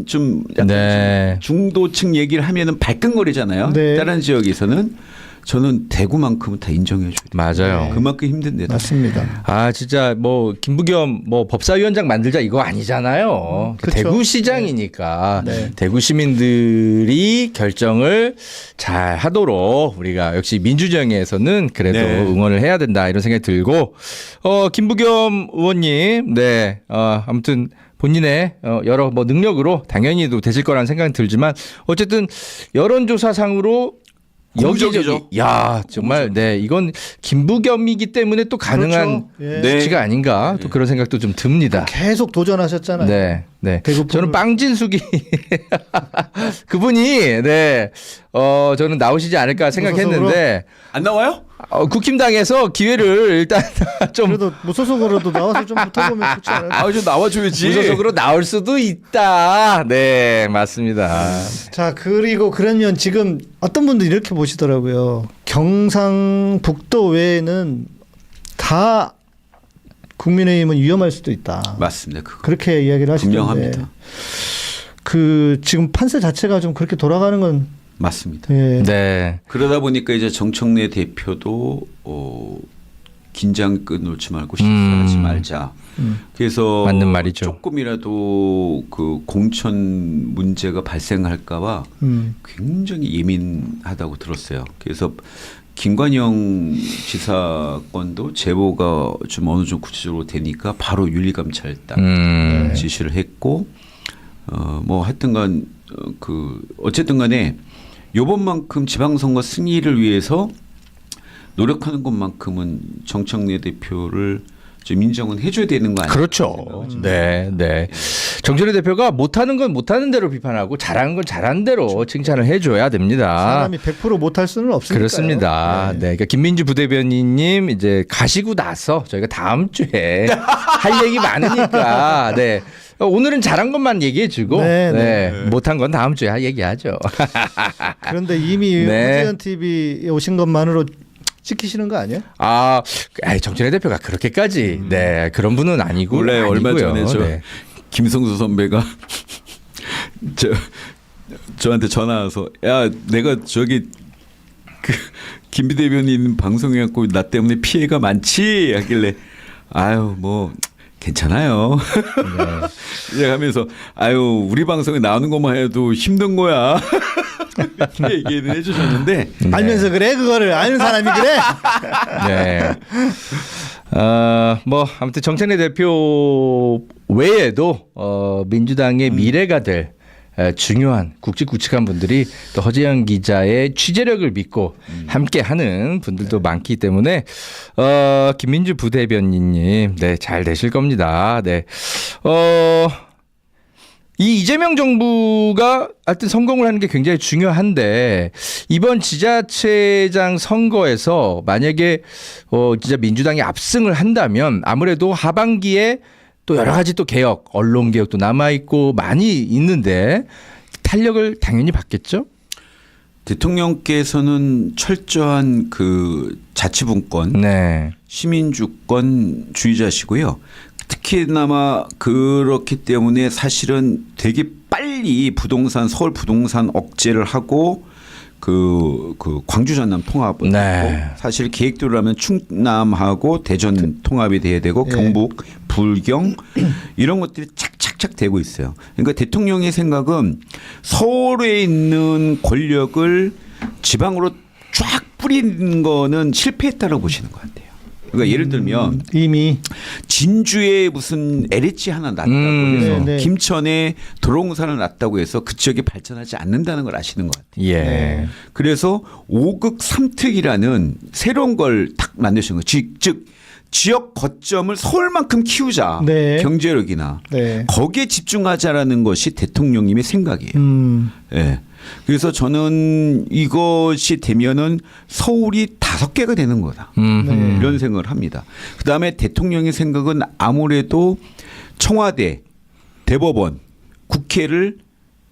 C: 좀 약간
A: 네.
C: 중도층 얘기를 하면은 발끈거리잖아요.
B: 네.
C: 다른 지역에서는 저는 대구만큼은 다 인정해 줘야 돼요.
A: 맞아요.
C: 그만큼 힘든 데다.
B: 맞습니다.
A: 아 진짜 뭐 김부겸 뭐 법사위원장 만들자 이거 아니잖아요.
B: 그쵸.
A: 대구시장이니까
B: 네.
A: 대구 시민들이 결정을 잘 하도록 우리가 역시 민주정의에서는 그래도
C: 네.
A: 응원을 해야 된다 이런 생각이 들고 김부겸 의원님 네 아무튼 본인의 여러 뭐 능력으로 당연히도 되실 거라는 생각이 들지만 어쨌든 여론조사상으로
C: 공적이죠.
A: 여기저기 야 정말 네 이건 김부겸이기 때문에 또 가능한
B: 그렇죠. 예.
C: 네.
A: 수치가 아닌가 또 그런 생각도 좀 듭니다.
B: 계속 도전하셨잖아요.
A: 네, 네.
B: 대구
A: 저는
B: 포를-
A: 빵진숙이 그분이 네, 저는 나오시지 않을까 생각했는데
C: 안 나와요?
A: 국힘당에서 기회를 일단 좀
B: 그래도 무소속으로도 나와서 좀 붙어보면 좋지 않을까.
C: 좀 나와줘야지.
A: 무소속으로 나올 수도 있다. 네, 맞습니다.
B: 자, 그리고 그러면 지금 어떤 분들이 이렇게 보시더라고요. 경상북도 외에는 다 국민의힘은 위험할 수도 있다.
C: 맞습니다. 그거
B: 그렇게 이야기를 하시던데.
C: 분명합니다.
B: 그 지금 판세 자체가 좀 그렇게 돌아가는 건
C: 맞습니다.
B: 예.
A: 네.
C: 그러다 보니까 이제 정청래 대표도 긴장 놓지 말고 실수하지 말자. 그래서
A: 맞는 말이죠.
C: 조금이라도 그 공천 문제가 발생할까봐 굉장히 예민하다고 들었어요. 그래서 김관영 지사 건도 제보가 좀 어느 정도 구체적으로 되니까 바로 윤리감찰단 지시를 했고 뭐 하여튼간 그 어쨌든간에 요번만큼 지방선거 승리를 위해서 노력하는 것만큼은 정청래 대표를 좀 인정은 해줘야 되는 거 아니에요?
A: 그렇죠. 네, 네. 정철희 대표가 못하는 건 못하는 대로 비판하고 잘하는 건 잘하는 대로 칭찬을 해줘야 됩니다.
B: 사람이 100% 못할 수는 없으니까요.
A: 그렇습니다. 네. 그러니까 김민주 부대변인님 이제 가시고 나서 저희가 다음 주에 할 얘기 많으니까 네. 오늘은 잘한 것만 얘기해주고
B: 네,
A: 네,
B: 네.
A: 못한 건 다음 주에 얘기하죠.
B: 그런데 이미
A: 네.
B: 오지연 TV에 오신 것만으로 찍히시는 거 아니에요?
A: 정철희 대표가 그렇게까지 네 그런 분은 아니고
C: 원래 얼마
A: 아니고요.
C: 전에
A: 네.
C: 김성수 선배가 저한테 전화 와서 야 내가 저기 그 김 비대변인 방송해갖고 나 때문에 피해가 많지 하길래 아유 뭐 괜찮아요. 네. 하면서 아유 우리 방송에 나오는 것만 해도 힘든 거야. 이렇게 얘기를 해주셨는데
B: 알면서 그래 그거를 아는 사람이 그래.
A: 네. 뭐 아무튼 정찬래 대표 외에도 민주당의 미래가 될 중요한 굵직굵직한 분들이 또 허재영 기자의 취재력을 믿고 함께하는 분들도 많기 때문에 김민주 부대변인님 네, 잘 되실 겁니다. 네. 이 이재명 정부가 하여튼 성공을 하는 게 굉장히 중요한데 이번 지자체장 선거에서 만약에 진짜 민주당이 압승을 한다면 아무래도 하반기에 또 여러 가지 또 개혁, 언론 개혁도 남아 있고 많이 있는데 탄력을 당연히 받겠죠.
C: 대통령께서는 철저한 그 자치분권,
A: 네.
C: 시민주권 주의자시고요. 특히나마 그렇기 때문에 사실은 되게 빨리 서울 부동산 억제를 하고 그 광주 전남 통합을
A: 네.
C: 하고 사실 계획대로라면 충남하고 대전 통합이 돼야 되고
B: 네.
C: 경북, 불경 이런 것들이 착착착 되고 있어요. 그러니까 대통령의 생각은 서울에 있는 권력을 지방으로 쫙 뿌리는 거는 실패했다고 보시는 것 같아요. 그러니까 예를 들면
B: 이미
C: 진주에 무슨 LH 하나 났다고 해서
B: 네, 네.
C: 김천에 도로공사를 났다고 해서 그 지역이 발전하지 않는다는 걸 아시는 것 같아요.
A: 예.
B: 네.
C: 그래서 5극 3특이라는 새로운 걸 탁 만드신 거예요. 즉 지역 거점을 서울만큼 키우자.
B: 네.
C: 경제력이나
B: 네.
C: 거기에 집중하자라는 것이 대통령님의 생각이에요. 예. 그래서 저는 이것이 되면은 서울이 5개가 되는 거다.
B: 네.
C: 이런 생각을 합니다. 그다음에 대통령의 생각은 아무래도 청와대, 대법원, 국회를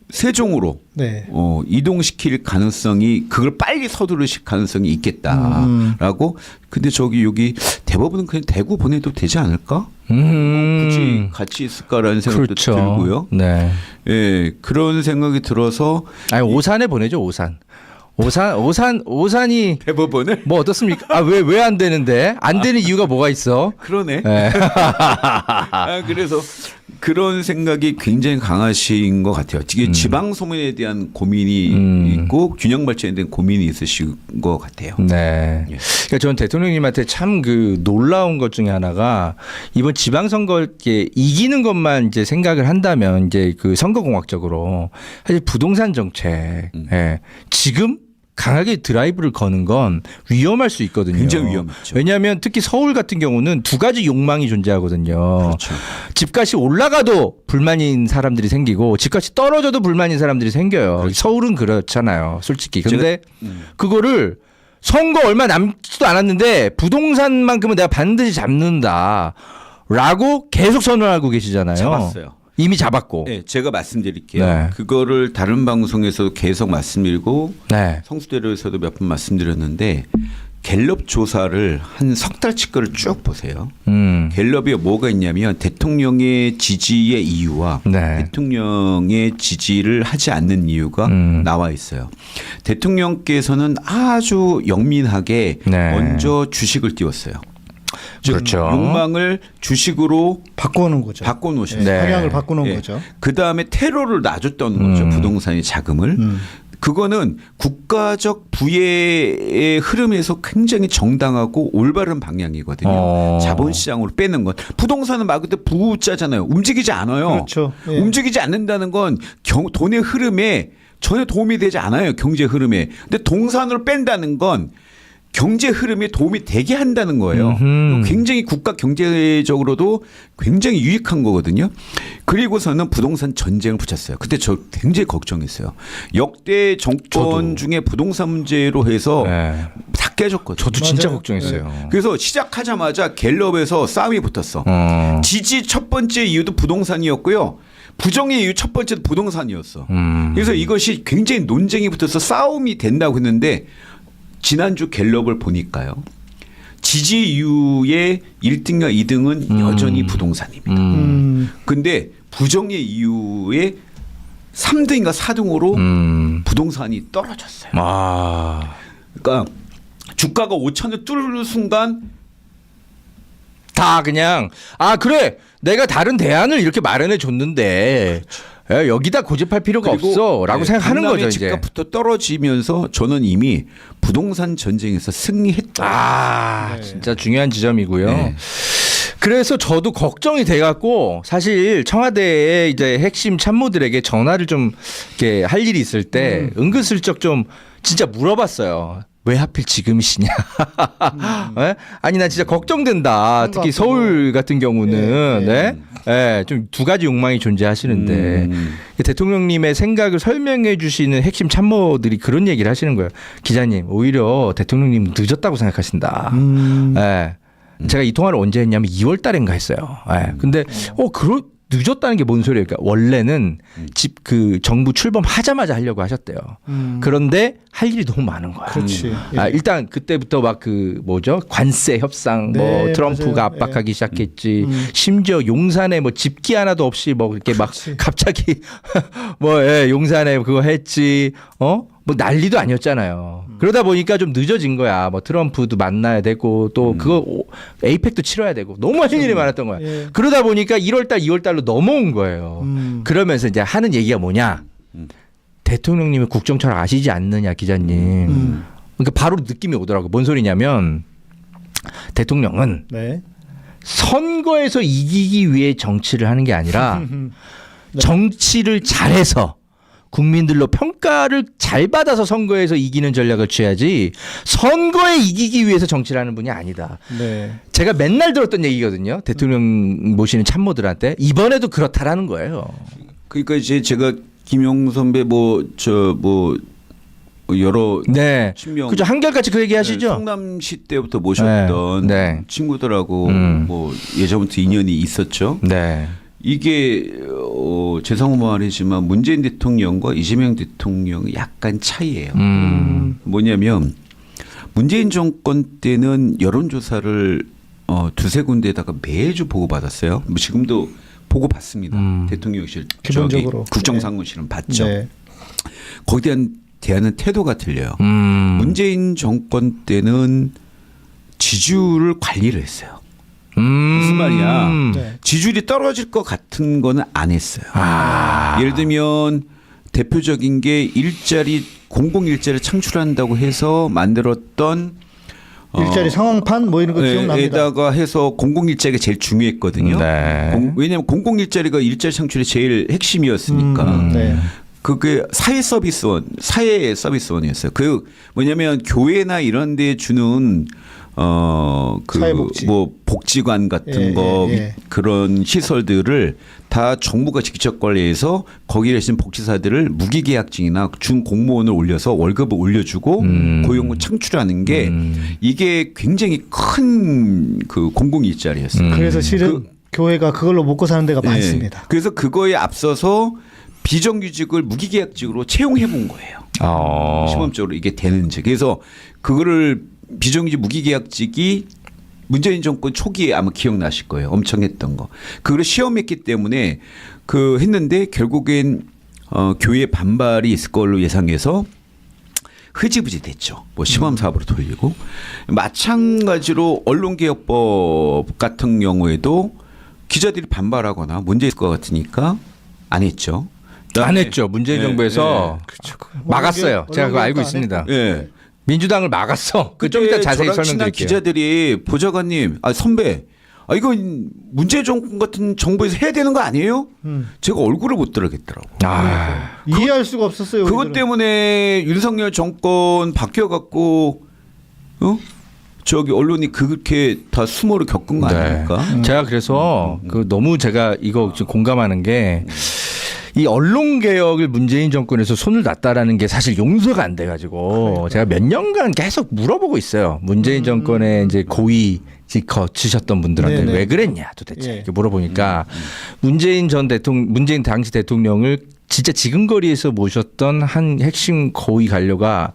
C: 세종으로
B: 네.
C: 이동시킬 가능성이 그걸 빨리 서두르실 가능성이 있겠다라고. 근데 여기 대법원은 그냥 대구 보내도 되지 않을까? 굳이 같이 있을까라는 생각도
A: 그렇죠.
C: 들고요.
A: 네.
C: 예, 그런 생각이 들어서
A: 아니 오산에 보내죠 오산. 오산이
C: 대법원을
A: 뭐 어떻습니까? 아, 왜 안 되는데? 안 되는 이유가 뭐가 있어?
C: 그러네.
A: 네.
C: 그래서 그런 생각이 굉장히 강하신 것 같아요. 이게 지방 소문에 대한 고민이 있고 균형 발전에 대한 고민이 있으신 것 같아요.
A: 네.
C: 예.
A: 그러니까 저는 대통령님한테 참 그 놀라운 것 중에 하나가 이번 지방선거 이렇게 이기는 것만 이제 생각을 한다면 이제 그 선거공학적으로 사실 부동산 정책, 예. 지금 강하게 드라이브를 거는 건 위험할 수 있거든요.
C: 굉장히 위험했죠.
A: 왜냐하면 특히 서울 같은 경우는 두 가지 욕망이 존재하거든요.
C: 그렇죠.
A: 집값이 올라가도 불만인 사람들이 생기고 집값이 떨어져도 불만인 사람들이 생겨요.
C: 그렇죠.
A: 서울은 그렇잖아요. 솔직히. 근데
C: 제가-
A: 그거를 선거 얼마 남지도 않았는데 부동산만큼은 내가 반드시 잡는다라고 계속 선언하고 계시잖아요.
C: 잡았어요.
A: 이미 잡았고.
C: 네, 제가 말씀드릴게요.
A: 네.
C: 그거를 다른 방송에서도 계속 말씀드리고
A: 네.
C: 성수대로에서도 몇 번 말씀드렸는데 갤럽 조사를 한 석 달치 거를 쭉 보세요. 갤럽이 뭐가 있냐면 대통령의 지지의 이유와
A: 네.
C: 대통령의 지지를 하지 않는 이유가 나와 있어요. 대통령께서는 아주 영민하게
A: 네.
C: 먼저 주식을 띄웠어요. 즉
A: 그렇죠.
C: 욕망을 주식으로
B: 바꿔놓은 거죠.
C: 바꿔놓으셨어요.
A: 네.
B: 방향을 바꿔놓은
C: 예.
B: 거죠.
C: 그 다음에 테러를 놔줬다는 거죠. 부동산의 자금을. 그거는 국가적 부의 흐름에서 굉장히 정당하고 올바른 방향이거든요. 자본시장으로 빼는 건. 부동산은 말 그대로 부자잖아요. 움직이지 않아요.
B: 그렇죠. 예.
C: 움직이지 않는다는 건 돈의 흐름에 전혀 도움이 되지 않아요. 경제 흐름에. 근데 동산으로 뺀다는 건 경제 흐름에 도움이 되게 한다는 거예요. 굉장히 국가 경제적으로도 굉장히 유익한 거거든요. 그리고서는 부동산 전쟁을 붙였어요. 그때 저 굉장히 걱정했어요. 역대 정권
A: 저도.
C: 중에 부동산 문제로 해서
A: 네.
C: 다 깨졌거든요.
A: 저도 진짜
B: 맞아요.
A: 걱정했어요.
C: 그래서 시작하자마자 갤럽에서 싸움이 붙었어. 지지 첫 번째 이유도 부동산이었고요. 부정의 이유 첫 번째도 부동산이었어. 그래서 이것이 굉장히 논쟁이 붙어서 싸움이 된다고 했는데 지난주 갤럽을 보니까요. 지지 이유의 1등과 2등은 여전히 부동산입니다. 근데 부정의 이유의 3등인가 4등으로 부동산이 떨어졌어요.
A: 아.
C: 그러니까 주가가 5천을 뚫는 순간
A: 다 그냥 그래 내가 다른 대안을 이렇게 마련해 줬는데 야, 여기다 고집할 필요가 없어라고 생각하는
C: 강남의
A: 거죠 이제.
C: 집값부터 떨어지면서 저는 이미 부동산 전쟁에서 승리했다.
A: 진짜 중요한 지점이고요.
C: 네.
A: 그래서 저도 걱정이 돼갖고 사실 청와대의 이제 핵심 참모들에게 전화를 좀 이렇게 할 일이 있을 때 은근슬쩍 좀 진짜 물어봤어요. 왜 하필 지금이시냐? 예? 아니 나 진짜 걱정된다. 특히 서울 같은 경우는 네? 좀 두 가지 욕망이 존재하시는데 대통령님의 생각을 설명해 주시는 핵심 참모들이 그런 얘기를 하시는 거예요. 기자님 오히려 대통령님 늦었다고 생각하신다. 예. 제가 이 통화를 언제 했냐면 2월 달인가 했어요. 예. 근데 늦었다는 게 뭔 소리예요? 그러니까 원래는 그 정부 출범하자마자 하려고 하셨대요. 그런데 할 일이 너무 많은 거야.
B: 그렇지.
A: 일단 그때부터 막 그 뭐죠? 관세 협상
B: 네,
A: 뭐 트럼프가
B: 맞아요.
A: 압박하기 시작했지. 심지어 용산에 뭐 집기 하나도 없이 뭐 이렇게
B: 그렇지.
A: 막 갑자기 뭐 용산에 그거 했지. 뭐 난리도 아니었잖아요. 그러다 보니까 좀 늦어진 거야. 뭐 트럼프도 만나야 되고 또 그거 에이펙도 치러야 되고 너무 할 일이 많았던 거야.
B: 예.
A: 그러다 보니까 1월달, 2월달로 넘어온 거예요. 그러면서 이제 하는 얘기가 뭐냐? 대통령님이 국정철학 아시지 않느냐, 기자님. 그러니까 바로 느낌이 오더라고. 뭔 소리냐면 대통령은
B: 네.
A: 선거에서 이기기 위해 정치를 하는 게 아니라 정치를 잘해서 국민들로 평가를 잘 받아서 선거에서 이기는 전략을 취하지 선거에 이기기 위해서 정치를 하는 분이 아니다.
B: 네.
A: 제가 맨날 들었던 얘기거든요. 대통령 모시는 참모들한테 이번에도 그렇다라는 거예요.
C: 그러니까 이제 제가 김용 선배 여러
A: 네,
C: 친명
A: 그죠. 한결같이 그 얘기하시죠.
C: 성남시 때부터 모셨던
A: 네.
C: 친구들하고 뭐 예전부터 인연이 있었죠.
A: 네,
C: 이게 죄송한 말이지만 문재인 대통령과 이재명 대통령이 약간 차이예요. 뭐냐면 문재인 정권 때는 여론조사를 두세 군데에다가 매주 보고받았어요. 뭐 지금도 보고받습니다. 대통령실
B: 기본적으로.
C: 국정상무실은 받죠.
B: 네.
C: 거기에 대한 대하는 태도가 틀려요.
A: 음.
C: 문재인 정권 때는 지지율을 관리를 했어요. 무슨 말이야?
B: 네.
C: 지지율이 떨어질 것 같은 거는 안 했어요.
A: 아.
C: 예를 들면 대표적인 게 일자리 공공 일자리 창출한다고 해서 만들었던
B: 일자리 상황판 뭐 이런 거 기억납니다.
C: 에다가 해서 공공 일자리가 제일 중요했거든요.
A: 네.
C: 왜냐하면 공공 일자리가 일자리 창출의 제일 핵심이었으니까.
B: 네.
C: 그게 사회 서비스원이었어요. 그 뭐냐면 교회나 이런 데 주는 그
B: 사회복지.
C: 뭐 복지관 같은
B: 예,
C: 거
B: 예.
C: 그런 시설들을 다 정부가 직접 관리해서 거기에 계신 복지사들을 무기계약직이나 준 공무원을 올려서 월급을 올려주고 고용을 창출하는 게 이게 굉장히 큰 그 공공 일자리였어요.
B: 그래서 실은 교회가 그걸로 먹고 사는 데가
C: 네.
B: 많습니다.
C: 그래서 그거에 앞서서 비정규직을 무기계약직으로 채용해 본 거예요. 시범적으로 이게 되는지. 그래서 그거를 비정규직 무기계약직이 문재인 정권 초기에 아마 기억나실 거예요. 엄청 했던 거. 그걸 시험했기 때문에 그 했는데 결국엔 교회 반발이 있을 걸로 예상해서 흐지부지 됐죠. 뭐 시범 사업으로 돌리고 마찬가지로 언론개혁법 같은 경우에도 기자들이 반발하거나 문제 있을 것 같으니까 안 했죠.
A: 안 했죠. 문재인
C: 네,
A: 정부에서 막았어요. 제가 그거 알고
B: 언론개혁도 안
A: 있습니다.
C: 예.
A: 민주당을 막았어. 그 좀 이따 자세히
C: 저랑 친한
A: 설명드릴게요.
C: 기자들이 보좌관님, 선배, 이거 문재인 정권 같은 정부에서 해야 되는 거 아니에요? 제가 얼굴을 못 들어겠더라고.
A: 아,
B: 이해할 수가 없었어요.
C: 그것
B: 우리들은.
C: 때문에 윤석열 정권 바뀌어갖고 저기 언론이 그렇게 다 수모를 겪은 거 아닙니까?
A: 제가 그래서 그 너무 제가 이거 좀 공감하는 게 이 언론 개혁을 문재인 정권에서 손을 놨다라는 게 사실 용서가 안 돼가지고 제가 몇 년간 계속 물어보고 있어요. 문재인 정권의 이제 고위 거치셨던 분들한테
B: 네네.
A: 왜 그랬냐 도대체
B: 예.
A: 이렇게 물어보니까 문재인 당시 대통령을 진짜 지근거리에서 모셨던 한 핵심 고위 관료가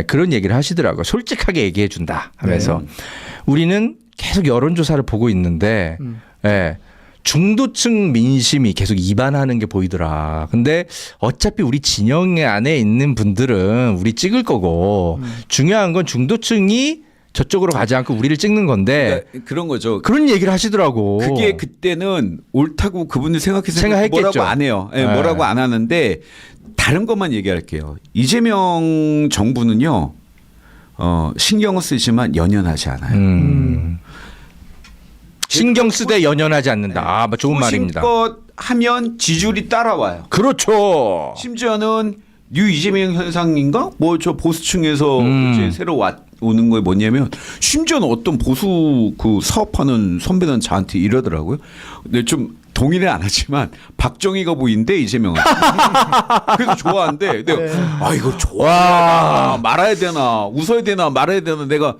A: 그런 얘기를 하시더라고요. 솔직하게 얘기해 준다 하면서 우리는 계속 여론조사를 보고 있는데 중도층 민심이 계속 이반하는 게 보이더라. 근데 어차피 우리 진영 안에 있는 분들은 우리 찍을 거고 중요한 건 중도층이 저쪽으로 가지 않고 우리를 찍는 건데
C: 그러니까 그런 거죠.
A: 그런 얘기를 하시더라고.
C: 그게 그때는 옳다고 그분들 생각해서
A: 생각했겠죠.
C: 뭐라고 안 해요. 네,
A: 네.
C: 뭐라고 안 하는데 다른 것만 얘기할게요. 이재명 정부는요. 신경을 쓰지만 연연하지 않아요.
A: 신경 쓰되 연연하지 않는다. 아, 좋은 말입니다.
C: 소신껏 하면 지지율이 따라와요.
A: 그렇죠.
C: 심지어는 뉴 이재명 현상인가? 뭐 저 보수층에서 이제 새로 오는 거에 뭐냐면 심지어는 어떤 보수 그 사업하는 선배는 저한테 이러더라고요. 근데 좀 동의는 안 하지만 박정희가 보인대 이재명은. 그래서 좋아한대. 내가 이거 좋아. 말아야 되나 웃어야 되나 말아야 되나 내가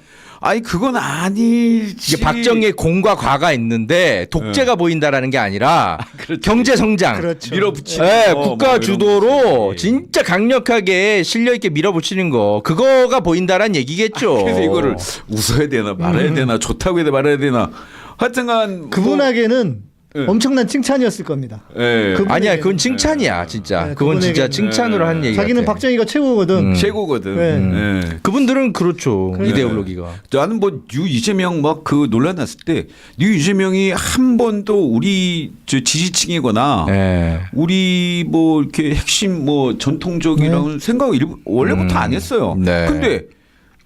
C: 그건 아니지.
A: 이게 박정희의 공과 과가 있는데 독재가 보인다라는 게 아니라 경제 성장,
B: 그렇죠.
C: 밀어붙이는
A: 네,
C: 거,
A: 국가
C: 뭐 이런
A: 주도로
C: 거지.
A: 진짜 강력하게 실력 있게 밀어붙이는 거 그거가 보인다라는 얘기겠죠.
C: 그래서 이거를 웃어야 되나 말아야 되나 좋다고 해야 되나 말아야 되나 하여튼간
B: 그분에게는
C: 네.
B: 엄청난 칭찬이었을 겁니다.
C: 예.
B: 그분-
A: 아니야, 그건 칭찬이야, 진짜.
B: 네,
A: 그건 진짜
B: 그분에게는-
A: 칭찬으로 한 얘기.
B: 자기는
A: 같아.
B: 박정희가 최고거든.
C: 최고거든.
B: 네.
C: 예.
A: 그분들은 그렇죠. 이데올로기가.
C: 나는 뭐 뉴 이재명 막 그 논란 났을 때 뉴 이재명이 한 번도 우리 저 지지층이거나
A: 네.
C: 우리 뭐 이렇게 핵심 뭐 전통적이라는 생각을 원래부터 안 했어요.
A: 네.
C: 근데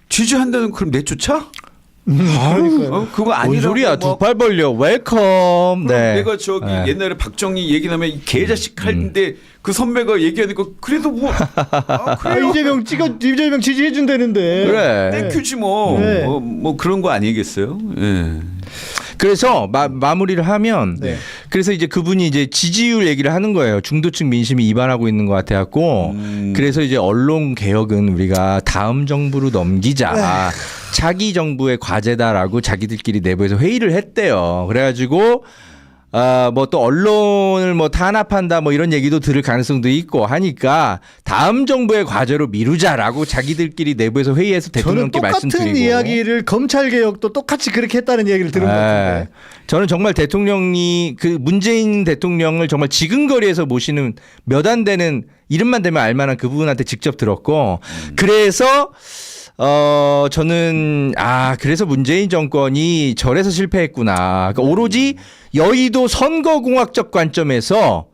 C: 지지한다는 그럼 내쫓아?
B: 그러니까요.
C: 그거
A: 뭔
C: 아니라고
A: 소리야?
C: 막
A: 두 팔 벌려. 웰컴. 네.
C: 내가 저기
A: 네.
C: 옛날에 박정희 얘기 나면 이 개자식 할때 그 선배가 얘기하니까 그래도 뭐 그래요.
B: 이재명 지지해 준다는데.
A: 그래.
C: 땡큐지 뭐.
B: 네.
C: 뭐 그런 거 아니겠어요? 예.
A: 그래서 마무리를 하면
B: 네.
A: 그래서 이제 그분이 이제 지지율 얘기를 하는 거예요. 중도층 민심이 이반하고 있는 것 같아갖고 그래서 이제 언론 개혁은 우리가 다음 정부로 넘기자. 자기 정부의 과제다라고 자기들끼리 내부에서 회의를 했대요. 그래가지고 뭐 또 언론을 뭐 탄압한다 뭐 이런 얘기도 들을 가능성도 있고 하니까 다음 정부의 과제로 미루자라고 자기들끼리 내부에서 회의해서
B: 저는
A: 대통령께
B: 똑같은
A: 말씀드리고
B: 이야기를 검찰 개혁도 똑같이 그렇게 했다는 얘기를 들은 것
A: 네.
B: 같은데.
A: 저는 정말 대통령이 그 문재인 대통령을 정말 지근거리에서 모시는 몇 안 되는 이름만 대면 알만한 그분한테 직접 들었고 그래서 저는 그래서 문재인 정권이 저래서 실패했구나. 그러니까 오로지 여의도 선거공학적 관점에서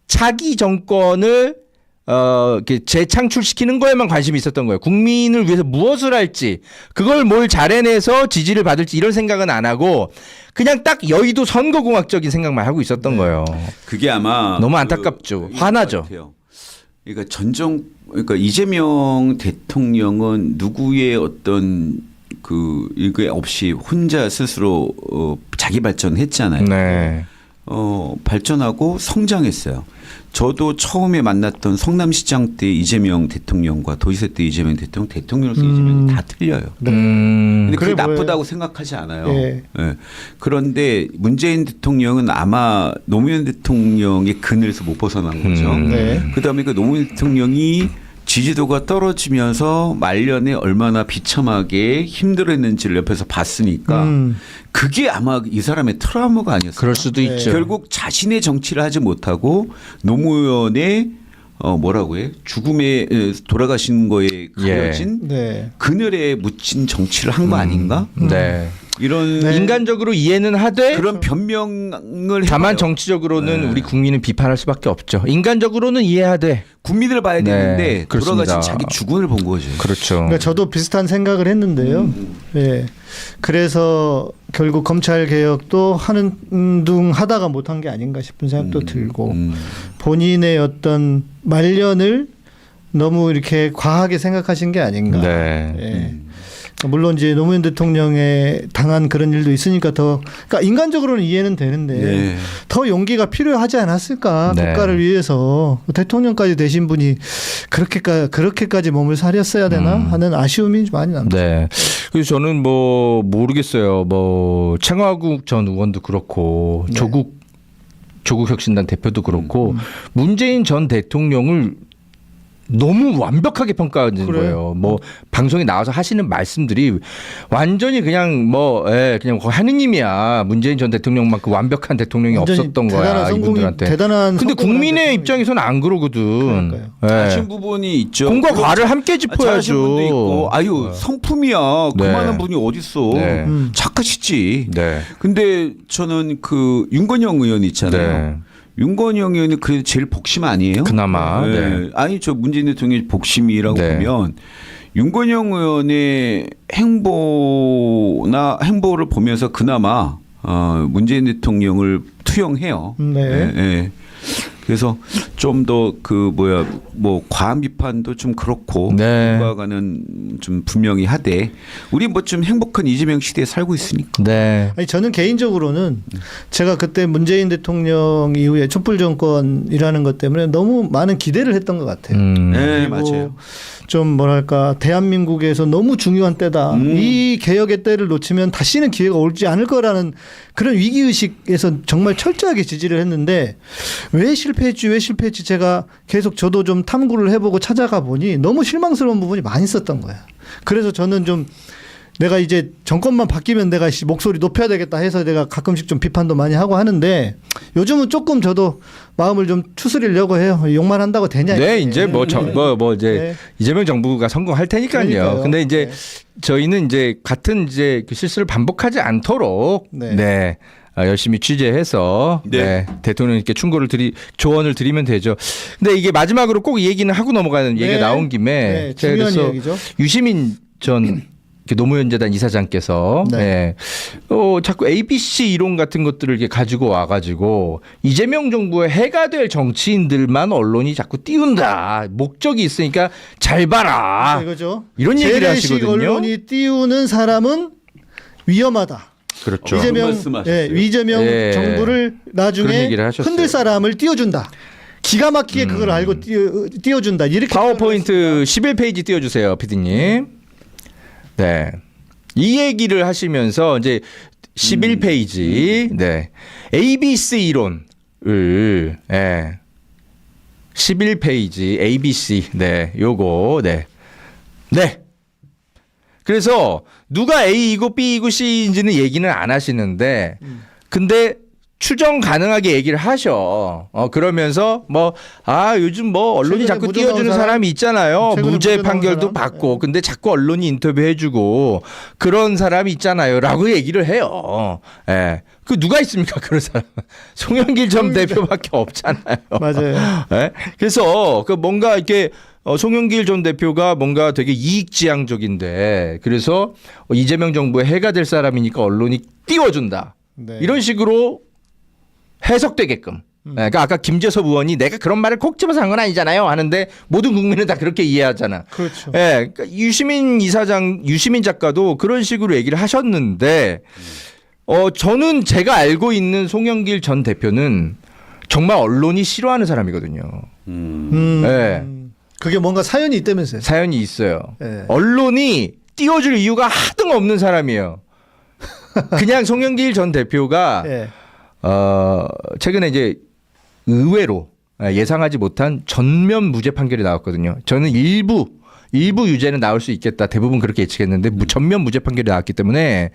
A: 차기 정권을 이렇게 재창출시키는 거에만 관심이 있었던 거예요. 국민을 위해서 무엇을 할지, 그걸 뭘 잘 해내서 지지를 받을지 이런 생각은 안 하고 그냥 딱 여의도 선거공학적인 생각만 하고 있었던 거예요.
C: 그게 아마
A: 너무 안타깝죠. 화나죠.
C: 그러니까 그러니까 이재명 대통령은 누구의 어떤 이게 없이 혼자 스스로 자기 발전했잖아요.
A: 네.
C: 발전하고 성장했어요. 저도 처음에 만났던 성남시장 때 이재명 대통령과 도지사 때 이재명 대통령으로서 이재명이 다 틀려요. 근데 그게
B: 그래
C: 나쁘다고 생각하지 않아요.
B: 예.
C: 예. 그런데 문재인 대통령은 아마 노무현 대통령의 그늘에서 못 벗어난 거죠.
B: 네.
C: 그다음에 그 노무현 대통령이 지지도가 떨어지면서 말년에 얼마나 비참하게 힘들었는지를 옆에서 봤으니까 그게 아마 이 사람의 트라우마가 아니었을까.
A: 그럴 수도
B: 네.
A: 있죠.
C: 결국 자신의 정치를 하지 못하고 노무현의 뭐라고 해? 죽음에 돌아가신 거에 가려진
B: 네.
C: 그늘에 묻힌 정치를 한 거 아닌가?
A: 네.
C: 이런
A: 인간적으로 이해는 하되
C: 그런 변명을
A: 다만
C: 해봐요.
A: 정치적으로는
C: 네.
A: 우리 국민은 비판할 수밖에 없죠. 인간적으로는 이해하되.
C: 국민을 봐야
A: 네,
C: 되는데
A: 그렇습니다.
C: 돌아가신 자기 죽음을 본 거죠.
A: 그렇죠.
B: 그러니까 저도 비슷한 생각을 했는데요. 예. 그래서 결국 검찰 개혁도 하는 둥 하다가 못한 게 아닌가 싶은 생각도 들고 본인의 어떤 말년을 너무 이렇게 과하게 생각하신 게 아닌가.
A: 네.
B: 예. 물론 이제 노무현 대통령에 당한 그런 일도 있으니까 그러니까 인간적으로는 이해는 되는데
C: 네.
B: 더 용기가 필요하지 않았을까.
A: 네.
B: 국가를 위해서 대통령까지 되신 분이 그렇게까지 몸을 사렸어야 되나 하는 아쉬움이 많이 남죠.
A: 네. 그래서 저는 모르겠어요. 최광욱 전 의원도 그렇고
B: 네.
A: 조국혁신단 대표도 그렇고 문재인 전 대통령을 너무 완벽하게 평가하는
B: 그래요?
A: 거예요. 방송에 나와서 하시는 말씀들이 완전히 그냥 그냥 하느님이야. 문재인 전 대통령만큼 완벽한 대통령이 없었던 거야 이분들한테.
B: 대단한.
A: 근데
B: 성공을
A: 국민의
B: 한
A: 입장에서는 안 그러거든.
B: 그러니까요.
A: 예.
C: 잘하신 부분이 있죠.
A: 공과 과를 함께
C: 잘하신 분도
A: 짚어야죠.
C: 있고, 성품이야.
A: 네.
C: 그만한 분이 어딨어.
A: 네.
C: 착하시지.
A: 네.
C: 근데 저는 윤건영 의원 있잖아요.
A: 네.
C: 윤건영 의원이 그래도 제일 복심 아니에요?
A: 그나마.
C: 네.
A: 네.
C: 아니 저 문재인 대통령이 복심이라고
A: 네.
C: 보면 윤건영 의원의 행보를 보면서 그나마 문재인 대통령을 투영해요.
B: 네.
C: 네. 그래서 좀 더 과한 비판도 좀 그렇고
A: 네.
C: 과가는 좀 분명히 하되 우리 좀 행복한 이재명 시대에 살고 있으니까.
A: 네.
B: 아니 저는 개인적으로는 제가 그때 문재인 대통령 이후에 촛불 정권이라는 것 때문에 너무 많은 기대를 했던 것 같아요.
C: 네,
B: 그리고
C: 맞아요.
B: 좀 뭐랄까 대한민국에서 너무 중요한 때다. 이 개혁의 때를 놓치면 다시는 기회가 오지 않을 거라는 그런 위기의식에서 정말 철저하게 지지를 했는데 왜 실패했지 제가 계속 저도 좀 탐구를 해보고 찾아가 보니 너무 실망스러운 부분이 많이 있었던 거야. 그래서 저는 좀 내가 이제 정권만 바뀌면 내가 목소리 높여야 되겠다 해서 내가 가끔씩 좀 비판도 많이 하고 하는데 요즘은 조금 저도 마음을 좀 추스리려고 해요. 욕만 한다고 되냐.
A: 네, 이제
B: 네.
A: 이재명 정부가 성공할 테니까요.
B: 그러니까요.
A: 근데 이제
B: 네.
A: 저희는 이제 같은 그 실수를 반복하지 않도록
B: 네.
A: 열심히 취재해서
C: 네.
A: 대통령님께 조언을 드리면 되죠. 근데 이게 마지막으로 꼭 이 얘기는 하고 넘어가는 얘기가 나온 김에
B: 네,
A: 제가
B: 중요한
A: 그래서
B: 얘기죠.
A: 유시민 전 노무현재단 이사장께서
B: 네.
A: 자꾸 ABC 이론 같은 것들을 이렇게 가지고 와가지고 이재명 정부의 해가 될 정치인들만 언론이 자꾸 띄운다. 목적이 있으니까 잘 봐라.
B: 이거죠.
A: 이런 얘기를
B: 재래식
A: 하시거든요.
B: 언론이 띄우는 사람은 위험하다.
A: 그렇죠.
B: 이재명
A: 예.
B: 정부를
A: 그런
B: 나중에
A: 얘기를 하셨어요.
B: 흔들 사람을 띄워준다. 기가 막히게 그걸 알고 띄워준다. 이렇게
A: 파워포인트 11페이지 띄워주세요, PD님. 네. 이 얘기를 하시면서 이제 11페이지, 네. ABC 이론을, 11페이지 ABC, 네. 요거, 네. 네. 그래서 누가 A이고 B이고 C인지는 얘기는 안 하시는데, 근데 추정 가능하게 얘기를 하셔. 그러면서 요즘 뭐 언론이
B: 최근에
A: 자꾸
B: 무죄
A: 띄워주는
B: 나온
A: 사람이 있잖아요.
B: 최근에
A: 무죄
B: 무죄 나온
A: 판결도
B: 사람?
A: 받고.
B: 네.
A: 근데 자꾸 언론이 인터뷰해주고 그런 사람이 있잖아요.라고 얘기를 해요. 예. 그 누가 있습니까? 그런 사람. 송영길 전 대표밖에 없잖아요.
B: 맞아요.
A: 예? 그래서 그 뭔가 이렇게 송영길 전 대표가 뭔가 되게 이익지향적인데 그래서 이재명 정부의 해가 될 사람이니까 언론이 띄워준다.
B: 네.
A: 이런 식으로 해석되게끔. 그러니까 아까 김재섭 의원이 내가 그런 말을 콕 집어서 한 건 아니잖아요 하는데 모든 국민은 다 그렇게 이해하잖아.
B: 그렇죠.
A: 예, 그러니까 유시민 작가도 그런 식으로 얘기를 하셨는데 저는 제가 알고 있는 송영길 전 대표는 정말 언론이 싫어하는 사람이거든요. 네.
B: 그게 뭔가 사연이 있다면서요.
A: 사연이 있어요.
B: 네.
A: 언론이 띄워줄 이유가 하등 없는 사람이에요. 그냥 송영길 전 대표가
B: 네.
A: 최근에 이제 의외로 예상하지 못한 전면 무죄 판결이 나왔거든요. 저는 일부 유죄는 나올 수 있겠다. 대부분 그렇게 예측했는데 전면 무죄 판결이 나왔기 때문에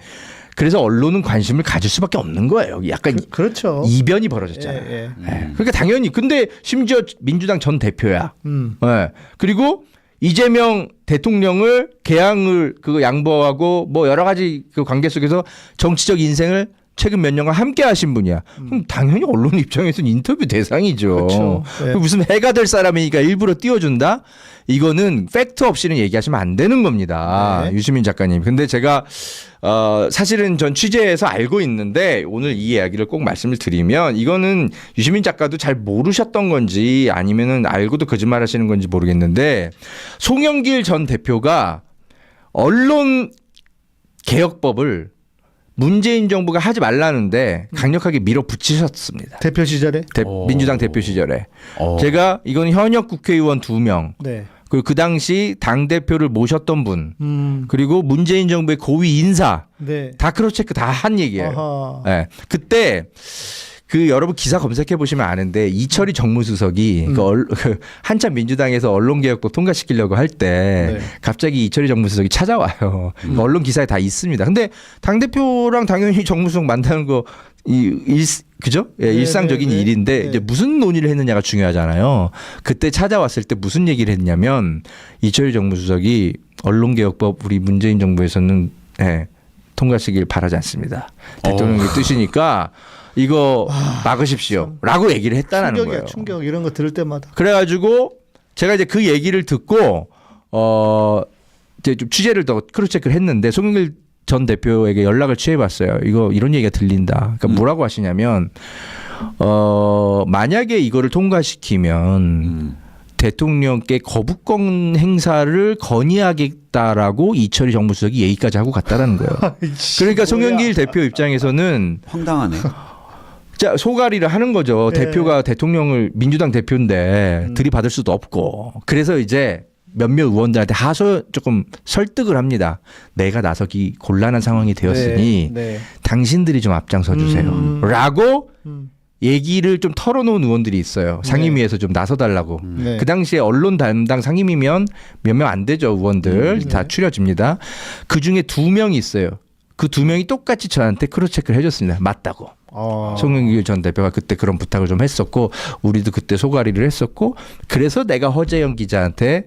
A: 그래서 언론은 관심을 가질 수밖에 없는 거예요. 약간
B: 그렇죠.
A: 이변이 벌어졌잖아요.
B: 예, 예.
A: 예. 그러니까 당연히 근데 심지어 민주당 전 대표야. 예. 그리고 이재명 대통령을 개항을 그거 양보하고 뭐 여러 가지 그 관계 속에서 정치적 인생을 최근 몇 년간 함께 하신 분이야. 그럼 당연히 언론 입장에서는 인터뷰 대상이죠.
B: 그렇죠. 네.
A: 그 무슨 해가 될 사람이니까 일부러 띄워준다? 이거는 팩트 없이는 얘기하시면 안 되는 겁니다.
B: 네.
A: 유시민 작가님. 근데 제가 사실은 전 취재해서 알고 있는데 오늘 이 이야기를 꼭 말씀을 드리면 이거는 유시민 작가도 잘 모르셨던 건지 아니면은 알고도 거짓말 하시는 건지 모르겠는데 송영길 전 대표가 언론 개혁법을 문재인 정부가 하지 말라는데 강력하게 밀어붙이셨습니다.
B: 대표 시절에.
A: 민주당 대표 시절에.
C: 오.
A: 제가 이건 현역 국회의원 2명
B: 네.
A: 그리고 그 당시 당대표를 모셨던 분 그리고 문재인 정부의 고위 인사
B: 네.
A: 다 크로스체크 다 한 얘기예요.
B: 아하.
A: 네. 그때 그 여러분 기사 검색해 보시면 아는데 이철희 정무수석이 그 한참 민주당에서 언론개혁법 통과시키려고 할 때
B: 네.
A: 갑자기 이철희 정무수석이 찾아와요. 그 언론 기사에 다 있습니다. 근데 당대표랑 당연히 정무수석 만나는 거 그죠? 예,
B: 네,
A: 일상적인
B: 네, 네.
A: 일인데
B: 네.
A: 이제 무슨 논의를 했느냐가 중요하잖아요. 그때 찾아왔을 때 무슨 얘기를 했냐면 이철희 정무수석이 언론개혁법 우리 문재인 정부에서는 통과시키길 바라지 않습니다. 대통령의 뜻이니까 이거 막으십시오라고 얘기를 했다는
B: 충격이야,
A: 거예요.
B: 충격. 이런 거 들을 때마다.
A: 그래가지고 제가 이제 그 얘기를 듣고 이제 좀 취재를 더 크로스체크를 했는데 송영길 전 대표에게 연락을 취해봤어요. 이거 이런 얘기가 들린다. 그러니까 뭐라고 하시냐면 만약에 이거를 통과시키면 대통령께 거부권 행사를 건의하겠다라고 이철희 정무수석이 얘기까지 하고 갔다라는 거예요. 그러니까 송영길 대표 입장에서는
C: 황당하네.
A: 자, 소가리를 하는 거죠.
B: 네.
A: 대표가 대통령을 민주당 대표인데 들이받을 수도 없고. 그래서 이제 몇몇 의원들한테 조금 설득을 합니다. 내가 나서기 곤란한 상황이 되었으니
B: 네.
A: 당신들이 좀 앞장서 주세요. 라고 얘기를 좀 털어놓은 의원들이 있어요. 상임위에서 좀 나서달라고.
B: 네.
A: 그 당시에 언론 담당 상임위면 몇 명 안 되죠. 의원들 다 추려집니다. 그중에 2명이 있어요. 그 2명이 똑같이 저한테 크로스체크를 해줬습니다. 맞다고. 송영길 전 대표가 그때 그런 부탁을 좀 했었고 우리도 그때 소가리를 했었고 그래서 내가 허재영 기자한테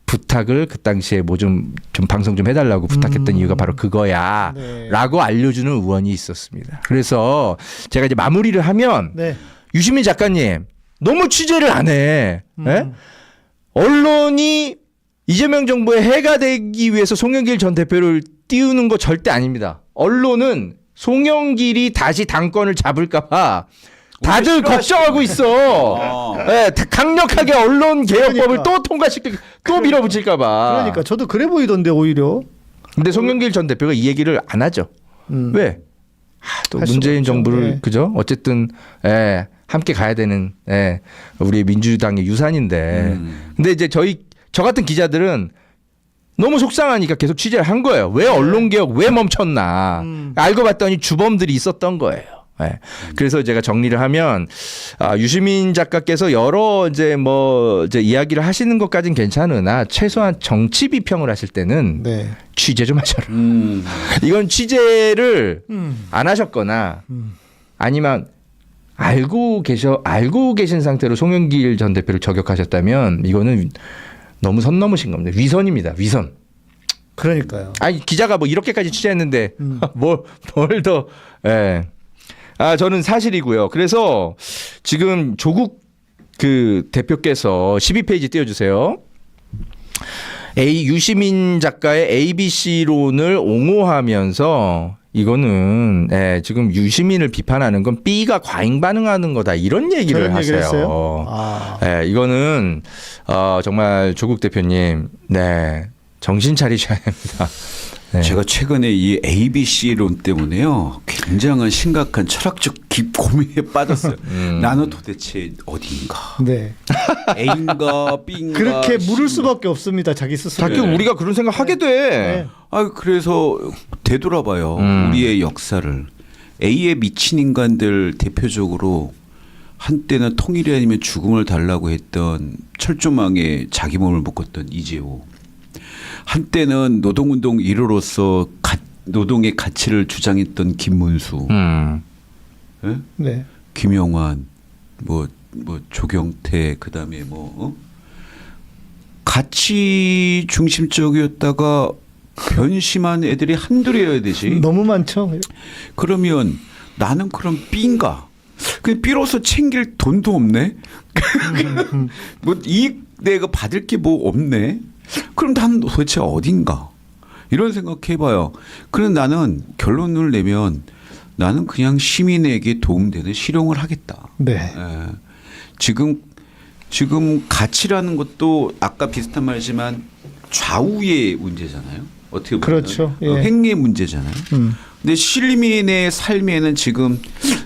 A: 부탁을 그 당시에 뭐 좀 방송 좀 해달라고 부탁했던 이유가 바로 그거야
B: 네.
A: 라고 알려주는 의원이 있었습니다. 그래서 제가 이제 마무리를 하면
B: 네.
A: 유시민 작가님 너무 취재를 안 해. 예? 언론이 이재명 정부의 해가 되기 위해서 송영길 전 대표를 띄우는 거 절대 아닙니다. 언론은 송영길이 다시 당권을 잡을까봐 다들 걱정하고 있어. 네, 강력하게 언론 개혁법을
B: 그러니까.
A: 또 통과시키고 또 밀어붙일까봐.
B: 그러니까 저도 그래 보이던데 오히려.
A: 근데 송영길 전 대표가 이 얘기를 안 하죠. 왜? 또
B: 할 수가
A: 문재인
B: 없죠.
A: 정부를
B: 네.
A: 그죠? 어쨌든 함께 가야 되는 우리 민주당의 유산인데. 근데 이제 저 같은 기자들은 너무 속상하니까 계속 취재를 한 거예요. 왜 언론개혁 왜 멈췄나. 알고 봤더니 주범들이 있었던 거예요. 그래서 제가 정리를 하면 유시민 작가께서 여러 이제 이야기를 하시는 것까지는 괜찮으나 최소한 정치 비평을 하실 때는
B: 네.
A: 취재 좀 하셔라. 이건 취재를 안 하셨거나 아니면 알고 계신 상태로 송영길 전 대표를 저격하셨다면 이거는 너무 선 넘으신 겁니다. 위선입니다. 위선.
B: 그러니까요.
A: 아니 기자가 뭐 이렇게까지 취재했는데 뭘 더 예. 아 저는 사실이고요. 그래서 지금 조국 그 대표께서 12페이지 띄워주세요. 유시민 작가의 ABC론을 옹호하면서 이거는 지금 유시민을 비판하는 건 B가 과잉 반응하는 거다 이런 얘기를
B: 저런 얘기를
A: 하세요.
B: 했어요? 아.
A: 이거는 정말 조국 대표님 정신 차리셔야 됩니다. 네.
C: 제가 최근에 이 ABC론 때문에요. 굉장한 심각한 철학적 고민에 빠졌어요. 나는 도대체 어디인가?
B: 네.
C: A인가 B인가?
B: 그렇게 물을 수밖에 없습니다. 자기 스스로.
A: 자꾸 우리가 그런 생각 하게 돼.
B: 네.
C: 그래서 되돌아봐요. 우리의 역사를. A에 미친 인간들 대표적으로 한때는 통일이 아니면 죽음을 달라고 했던 철조망에 자기 몸을 묶었던 이재호. 한때는 노동운동 1호로서 노동의 가치를 주장했던 김문수, 예?
B: 네.
C: 김영환, 뭐 조경태, 그다음에 가치 중심적이었다가 변심한 애들이 한둘이어야 되지.
B: 너무 많죠.
C: 그러면 나는 그럼 B인가? 그 B로서 챙길 돈도 없네. 뭐 이익 내가 받을 게 뭐 없네. 그럼 난 도대체 어딘가? 이런 생각해봐요. 그럼 나는 결론을 내면 나는 그냥 시민에게 도움되는 실용을 하겠다.
B: 네.
C: 지금 가치라는 것도 아까 비슷한 말이지만 좌우의 문제잖아요. 어떻게 보면
B: 그렇죠. 예.
C: 행위의 문제잖아요. 근데 시민의 삶에는 지금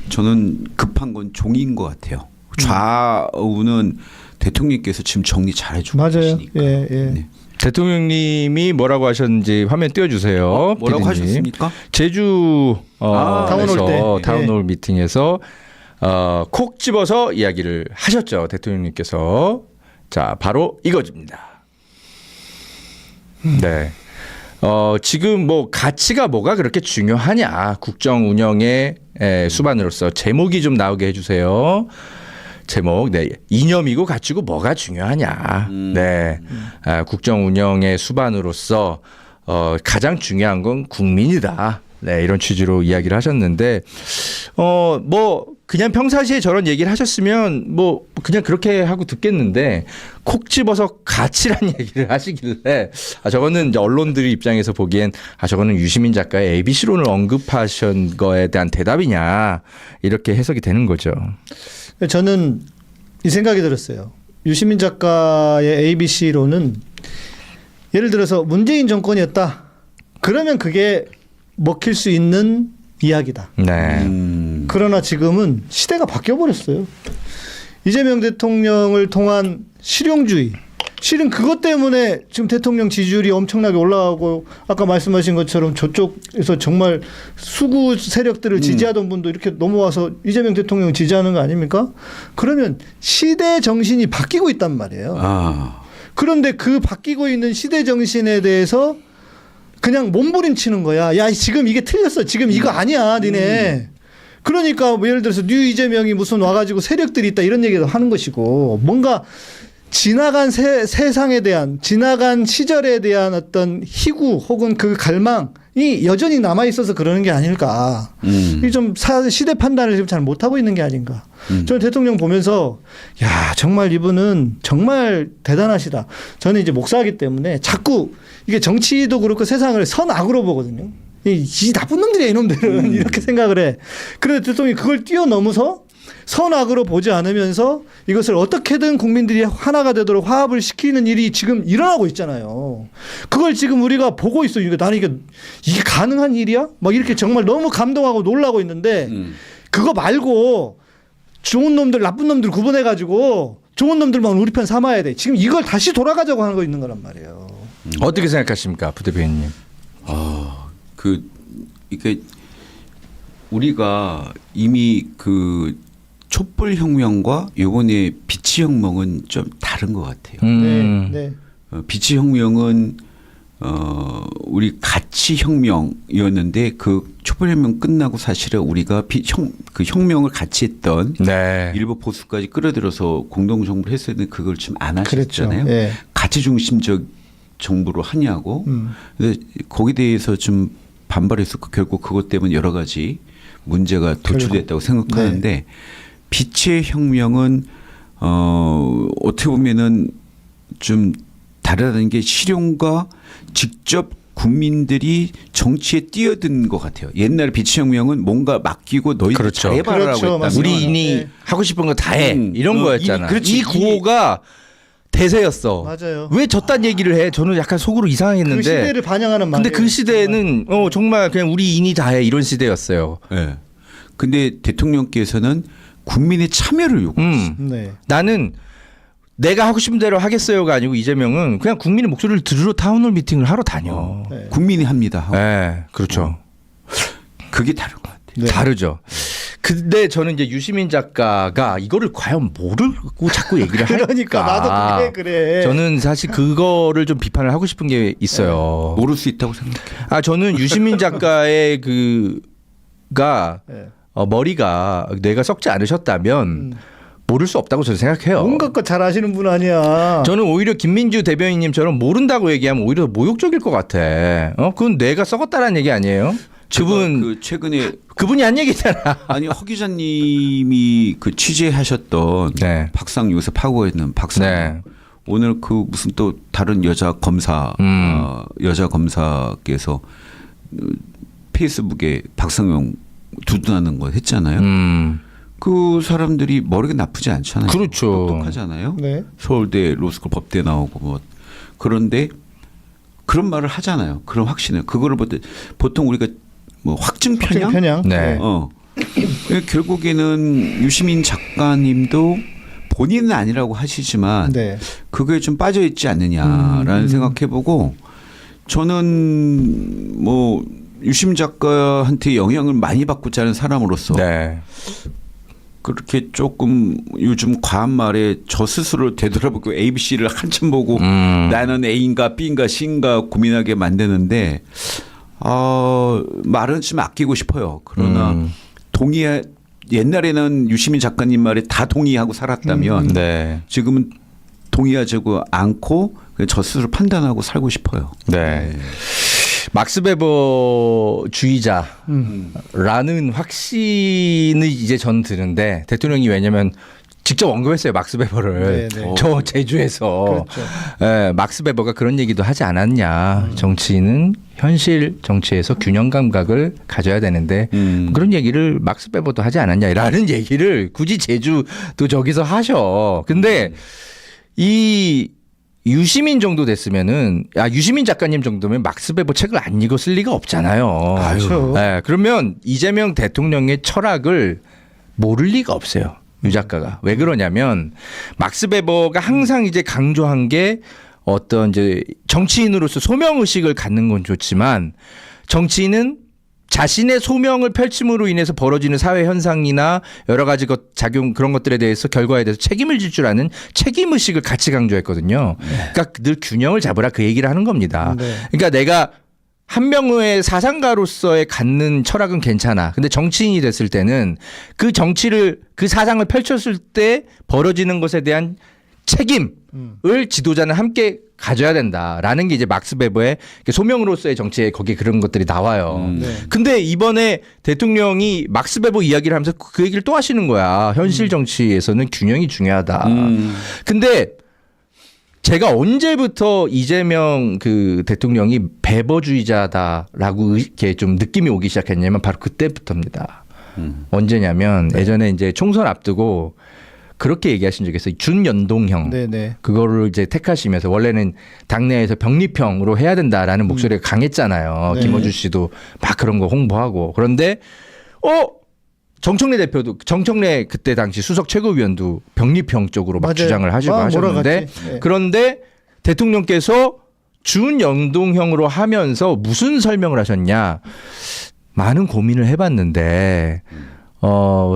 C: 저는 급한 건 종인 것 같아요. 좌우는 대통령께서 지금 정리 잘해주고
B: 맞아요.
C: 계시니까.
B: 예.
C: 네.
A: 대통령님이 뭐라고 하셨는지 화면 띄워주세요.
C: 뭐라고
A: PD님.
C: 하셨습니까?
A: 제주
B: 타운홀 때.
A: 타운홀 미팅에서 콕 집어서 이야기를 하셨죠. 대통령님께서. 자, 바로 이거입니다. 네. 지금 뭐 가치가 뭐가 그렇게 중요하냐. 국정 운영의 수반으로서 제목이 좀 나오게 해주세요. 제목, 이념이고 가치고 뭐가 중요하냐. 국정 운영의 수반으로서 가장 중요한 건 국민이다. 이런 취지로 이야기를 하셨는데, 뭐 그냥 평상시에 저런 얘기를 하셨으면 뭐 그냥 그렇게 하고 듣겠는데 콕 집어서 가치란 얘기를 하시길래 저거는 이제 언론들 입장에서 보기엔 저거는 유시민 작가의 ABC론을 언급하신 거에 대한 대답이냐 이렇게 해석이 되는 거죠.
B: 저는 이 생각이 들었어요. 유시민 작가의 ABC로는 예를 들어서 문재인 정권이었다. 그러면 그게 먹힐 수 있는 이야기다.
A: 네.
B: 그러나 지금은 시대가 바뀌어버렸어요. 이재명 대통령을 통한 실용주의. 실은 그것 때문에 지금 대통령 지지율이 엄청나게 올라가고 아까 말씀하신 것처럼 저쪽에서 정말 수구 세력들을 지지하던 분도 이렇게 넘어와서 이재명 대통령 지지하는 거 아닙니까? 그러면 시대 정신이 바뀌고 있단 말이에요. 그런데 그 바뀌고 있는 시대 정신에 대해서 그냥 몸부림치는 거야. 야, 지금 이게 틀렸어. 지금 이거 아니야, 니네. 그러니까 뭐 예를 들어서 뉴 이재명이 무슨 와가지고 세력들이 있다 이런 얘기도 하는 것이고 뭔가 지나간 세상에 대한 지나간 시절에 대한 어떤 희구 혹은 그 갈망이 여전히 남아 있어서 그러는 게 아닐까. 이 좀 시대 판단을 지금 잘 못하고 있는 게 아닌가. 저는 대통령 보면서 야 정말 이분은 정말 대단하시다. 저는 이제 목사이기 때문에 자꾸 이게 정치도 그렇고 세상을 선악으로 보거든요. 이 나쁜 놈들이야 이놈들은 이렇게 생각을 해. 그런데 대통령이 그걸 뛰어넘어서 선악으로 보지 않으면서 이것을 어떻게든 국민들이 하나가 되도록 화합을 시키는 일이 지금 일어나고 있잖아요. 그걸 지금 우리가 보고 있어요. 나는 이게 가능한 일이야? 막 이렇게 정말 너무 감동하고 놀라고 있는데 그거 말고 좋은 놈들 나쁜 놈들 구분해가지고 좋은 놈들만 우리 편 삼아야 돼. 지금 이걸 다시 돌아가자고 하는 거 있는 거란 말이에요.
A: 어떻게 생각하십니까, 부대표님?
C: 이게 우리가 이미 그 촛불혁명과 요번에 비치혁명은 좀 다른 것 같아요.
B: 네.
C: 비치혁명은 우리 가치혁명이었는데 그 촛불혁명 끝나고 사실은 우리가 그 혁명을 같이 했던
A: 네.
C: 일부 보수까지 끌어들여서 공동정부를 했었는데 그걸 지금 안
B: 그랬죠.
C: 하셨잖아요.
B: 예.
C: 가치 중심적 정부로 하냐고. 근데 거기에 대해서 좀 반발했었고 결국 그것 때문에 여러 가지 문제가 도출됐다고 생각하는데
B: 네.
C: 빛의 혁명은 어떻게 보면은 좀 다르다는 게 실용과 직접 국민들이 정치에 뛰어든 것 같아요. 옛날에 빛의 혁명은 뭔가 맡기고 너희들
A: 그렇죠.
C: 잘해봐라라고
B: 그렇죠.
C: 했다면
B: 맞습니다.
A: 우리인이
B: 네.
A: 하고 싶은 거 다 해. 이런 거였잖아.
C: 그렇지.
A: 이 구호가 대세였어.
B: 맞아요.
A: 왜 저딴 얘기를 해? 저는 약간 속으로
B: 그
A: 이상했는데.
B: 시대를 반영하는 말이에요.
A: 근데 그 시대는 정말 그냥 우리인이 다 해. 이런 시대였어요.
C: 네. 근데 대통령께서는 국민의 참여를 요구했어요.
B: 네.
A: 나는 내가 하고 싶은 대로 하겠어요가 아니고 이재명은 그냥 국민의 목소리를 들으러 타운홀 미팅을 하러 다녀.
B: 네.
C: 국민이 합니다. 하고.
A: 네, 그렇죠.
C: 그게 다른 것 같아요.
B: 네.
A: 다르죠. 근데 저는 이제 유시민 작가가 이거를 과연 모르고 자꾸 얘기를 할까?
B: 그러니까 나도 그래.
A: 저는 사실 그거를 좀 비판을 하고 싶은 게 있어요.
C: 모를 수 있다고 생각해요.
A: 저는 유시민 작가의 그가
B: 네.
A: 머리가 뇌가 썩지 않으셨다면 모를 수 없다고 저는 생각해요.
B: 온갖 거 잘 아시는 분 아니야.
A: 저는 오히려 김민주 대변인님처럼 모른다고 얘기하면 오히려 모욕적일 것 같아. 그건 뇌가 썩었다라는 얘기 아니에요? 그분
C: 그 최근에
A: 그분이 한 얘기잖아.
C: 아니 허 기자님이 그 취재하셨던
A: 네.
C: 박상 요새 파고에 있는 박상
A: 네.
C: 오늘 그 무슨 또 다른 여자 검사 여자 검사께서 페이스북에 박상용 두둔하는 거 했잖아요. 그 사람들이 머리가 나쁘지 않잖아요.
A: 그렇죠.
C: 똑똑하잖아요.
B: 네.
C: 서울대 로스쿨 법대 나오고 뭐 그런데 그런 말을 하잖아요. 그런 확신을 그거를 보통 우리가 뭐 확증 편향?
B: 편향.
A: 네.
C: 결국에는 유시민 작가님도 본인은 아니라고 하시지만
B: 네.
C: 그게 좀 빠져 있지 않느냐라는 생각해보고 저는 뭐 유시민 작가한테 영향을 많이 받고 자는 사람으로서
A: 네.
C: 그렇게 조금 요즘 과한 말에 저 스스로 되돌아보고 ABC를 한참 보고 나는 A인가 B인가 C인가 고민하게 만드는데 말은 좀 아끼고 싶어요. 그러나 옛날에는 유시민 작가님 말에 다 동의하고 살았다면
A: 네.
C: 지금은 동의하지 않고 저 스스로 판단하고 살고 싶어요.
A: 네. 막스 베버 주의자라는 확신을 이제 전 드는데 대통령이 왜냐면 직접 언급했어요. 막스 베버를.
B: 네, 네.
A: 저 제주에서.
B: 그렇죠.
A: 막스 베버가 그런 얘기도 하지 않았냐. 정치인은 현실 정치에서 균형 감각을 가져야 되는데 그런 얘기를 막스 베버도 하지 않았냐라는 얘기를 굳이 제주도 저기서 하셔. 근데 이 유시민 정도 됐으면은 유시민 작가님 정도면 막스 베버 책을 안 읽었을 리가 없잖아요.
B: 그렇죠.
A: 네, 그러면 이재명 대통령의 철학을 모를 리가 없어요. 유 작가가. 왜 그러냐면 막스 베버가 항상 이제 강조한 게 어떤 이제 정치인으로서 소명 의식을 갖는 건 좋지만 정치인은 자신의 소명을 펼침으로 인해서 벌어지는 사회 현상이나 여러 가지 작용 그런 것들에 대해서 결과에 대해서 책임을 질 줄 아는 책임 의식을 같이 강조했거든요. 그러니까 늘 균형을 잡으라 그 얘기를 하는 겁니다.
B: 네.
A: 그러니까 내가 한 명의 사상가로서의 갖는 철학은 괜찮아. 근데 정치인이 됐을 때는 그 정치를 그 사상을 펼쳤을 때 벌어지는 것에 대한 책임을 지도자는 함께 가져야 된다라는 게 이제 막스 베버의 소명으로서의 정치에 거기에 그런 것들이 나와요.
B: 네.
A: 근데 이번에 대통령이 막스 베버 이야기를 하면서 그 얘기를 또 하시는 거야. 현실 정치에서는 균형이 중요하다. 근데 제가 언제부터 이재명 그 대통령이 베버주의자다라고 이렇게 좀 느낌이 오기 시작했냐면 바로 그때부터입니다. 언제냐면 예전에 이제 총선 앞두고 그렇게 얘기하신 적이 있어요. 준연동형.
B: 네네.
A: 그거를 이제 택하시면서 원래는 당내에서 병립형으로 해야 된다라는 목소리가 강했잖아요.
B: 네.
A: 김어준 씨도 막 그런 거 홍보하고. 그런데 정청래 대표도 정청래 그때 당시 수석 최고위원도 병립형 쪽으로 막
B: 맞아요.
A: 주장을 하시고 하셨는데
B: 몰아갔지. 네.
A: 그런데 대통령께서 준연동형으로 하면서 무슨 설명을 하셨냐. 많은 고민을 해봤는데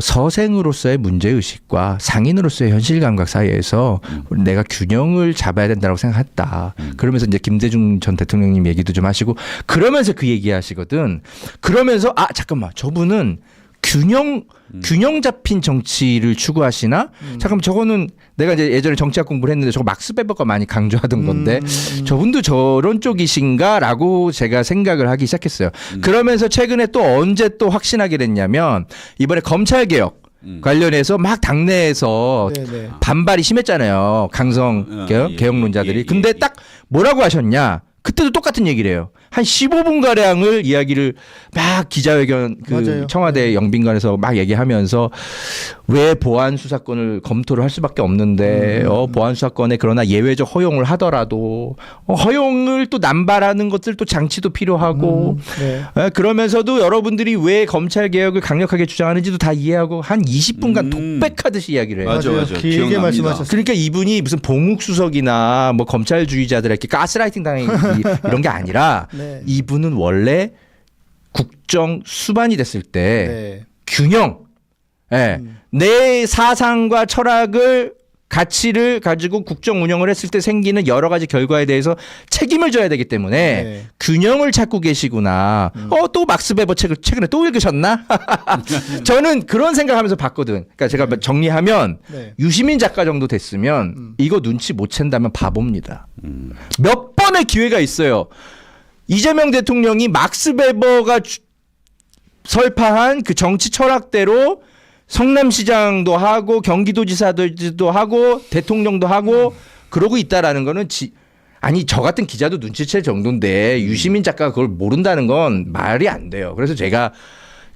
A: 서생으로서의 문제의식과 상인으로서의 현실 감각 사이에서 내가 균형을 잡아야 된다고 생각했다. 그러면서 이제 김대중 전 대통령님 얘기도 좀 하시고 그러면서 그 얘기 하시거든. 그러면서 잠깐만 저분은 균형 잡힌 정치를 추구하시나? 잠깐만 저거는 내가 이제 예전에 정치학 공부를 했는데 저거 막스 베버가 많이 강조하던 건데 저분도 저런 쪽이신가라고 제가 생각을 하기 시작했어요. 그러면서 최근에 또 언제 또 확신하게 됐냐면 이번에 검찰 개혁 관련해서 막 당내에서
B: 네네.
A: 반발이 심했잖아요. 강성 개혁론자들이. 근데 딱 뭐라고 하셨냐? 그때도 똑같은 얘기를 해요. 한 15분 가량을 이야기를 막 기자회견
B: 맞아요.
A: 청와대 영빈관에서 막 얘기하면서 왜 보안 수사권을 검토를 할 수밖에 없는데 보안 수사권에 그러나 예외적 허용을 하더라도 허용을 또 남발하는 것들 또 장치도 필요하고
B: 네.
A: 그러면서도 여러분들이 왜 검찰 개혁을 강력하게 주장하는지도 다 이해하고 한 20분간 독백하듯이 이야기를 해요.
C: 맞아.
B: 길게
C: 기억납니다.
B: 말씀하셨어요.
A: 그러니까 이분이 무슨 봉욱수석이나 뭐 검찰주의자들에게 가스라이팅 당한 이런 게 아니라
B: 네.
A: 이분은 원래 국정 수반이 됐을 때
B: 네.
A: 균형, 내 사상과 철학을 가치를 가지고 국정 운영을 했을 때 생기는 여러 가지 결과에 대해서 책임을 져야 되기 때문에
B: 네.
A: 균형을 찾고 계시구나. 또 막스 베버 책을 최근에 또 읽으셨나? 저는 그런 생각하면서 봤거든. 그러니까 제가 정리하면
B: 네.
A: 유시민 작가 정도 됐으면 이거 눈치 못 챈다면 바보입니다. 몇 번의 기회가 있어요. 이재명 대통령이 막스 베버가 설파한 그 정치 철학대로 성남시장도 하고 경기도지사도 하고 대통령도 하고 그러고 있다라는 거는 아니 저 같은 기자도 눈치챌 정도인데 유시민 작가가 그걸 모른다는 건 말이 안 돼요. 그래서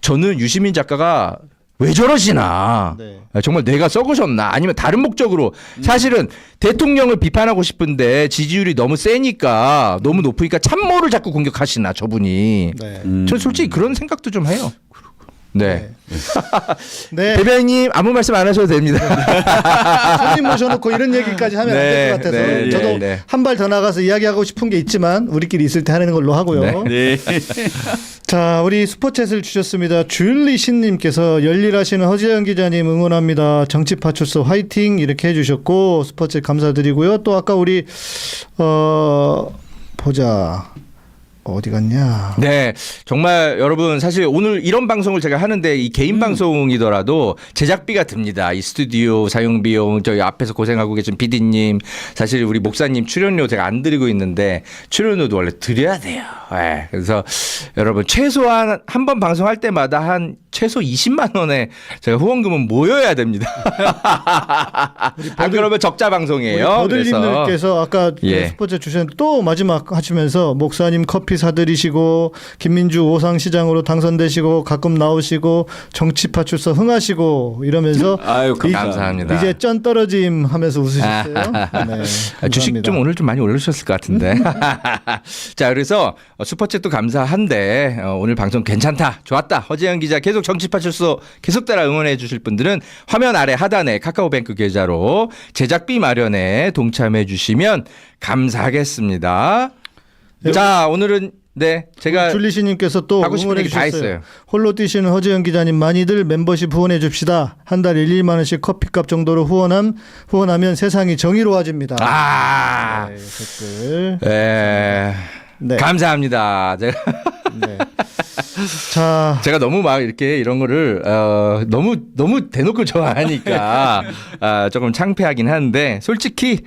A: 저는 유시민 작가가 왜 저러시나
B: 네.
A: 정말 뇌가 썩으셨나 아니면 다른 목적으로 사실은 대통령을 비판하고 싶은데 지지율이 너무 세니까 너무 높으니까 참모를 자꾸 공격하시나 저분이
B: 네.
A: 저 솔직히 그런 생각도 좀 해요. 네.
B: 네.
A: 대변인님 아무 말씀 안 하셔도 됩니다.
B: 손님 모셔놓고 이런 얘기까지 하면 안 될 것 같아서
A: 네,
B: 저도
A: 네.
B: 한 발 더 나가서 이야기하고 싶은 게 있지만 우리끼리 있을 때 하는 걸로 하고요.
C: 네.
B: 자, 우리 슈퍼챗을 주셨습니다. 줄리 신님께서 열일하시는 허지영 기자님 응원합니다. 정치파출소 화이팅 이렇게 해주셨고 슈퍼챗 감사드리고요. 또 아까 우리 보자. 어디 갔냐?
A: 네, 정말 여러분 사실 오늘 이런 방송을 제가 하는데 이 개인 방송이더라도 제작비가 듭니다. 이 스튜디오 사용 비용 저희 앞에서 고생하고 계신 PD님 사실 우리 목사님 출연료 제가 안 드리고 있는데 출연료도 원래 드려야 돼요. 네, 그래서 여러분 최소한 한 번 방송할 때마다 한 최소 20만 원의 제가 후원금은 모여야 됩니다. 안 그러면 적자 방송이에요.
B: 버들님들께서 아까
A: 예.
B: 슈퍼챗 주셨는데 또 마지막 하시면서 목사님 커피 사드리시고 김민주 오상시장으로 당선되시고 가끔 나오시고 정치파출소 흥하시고 이러면서
C: 아유,
A: 감사합니다.
B: 이제 쩐 떨어짐 하면서 웃으셨어요. 네,
A: 주식 좀 오늘 좀 많이 올려주셨을 것 같은데. 자, 그래서 슈퍼챗도 감사한데 오늘 방송 괜찮다, 좋았다. 허재영 기자 계속 정치파출소 계속 따라 응원해 주실 분들은 화면 아래 하단에 카카오뱅크 계좌로 제작비 마련에 동참해 주시면 감사하겠습니다. 자, 오늘은 네 제가
B: 줄리시님께서 또
A: 하고 싶은
B: 응원해
A: 얘기 다
B: 주셨어요.
A: 했어요.
B: 홀로 뛰시는 허재영 기자님 많이들 멤버십 후원해 줍시다. 한 달 1, 2만 원씩 커피값 정도로 후원하면 세상이 정의로워집니다. 네, 댓글. 네.
A: 감사합니다. 제가
B: 네. 자,
A: 제가 너무 막 이렇게 이런 거를 너무 대놓고 좋아하니까 조금 창피하긴 한데 솔직히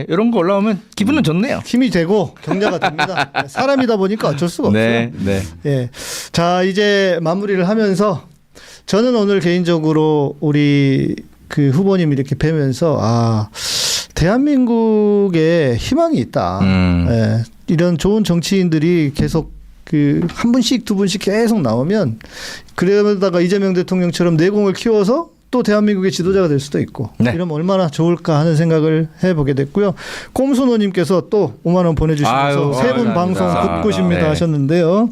A: 이런 거 올라오면 기분은 좋네요.
B: 힘이 되고 격려가 됩니다. 네, 사람이다 보니까 어쩔 수가 없어요.
A: 네, 네.
B: 예. 자, 이제 마무리를 하면서 저는 오늘 개인적으로 우리 그 후보님 이렇게 뵈면서 대한민국에 희망이 있다. 예. 이런 좋은 정치인들이 계속 그 한 분씩 두 분씩 계속 나오면 그러다가 이재명 대통령처럼 내공을 키워서 또 대한민국의 지도자가 될 수도 있고
A: 네.
B: 이러면 얼마나 좋을까 하는 생각을 해보게 됐고요. 꼼수노님께서 또 5만 원 보내주시면서 세 분 방송
A: 감사합니다.
B: 굿굿입니다
A: 네.
B: 하셨는데요.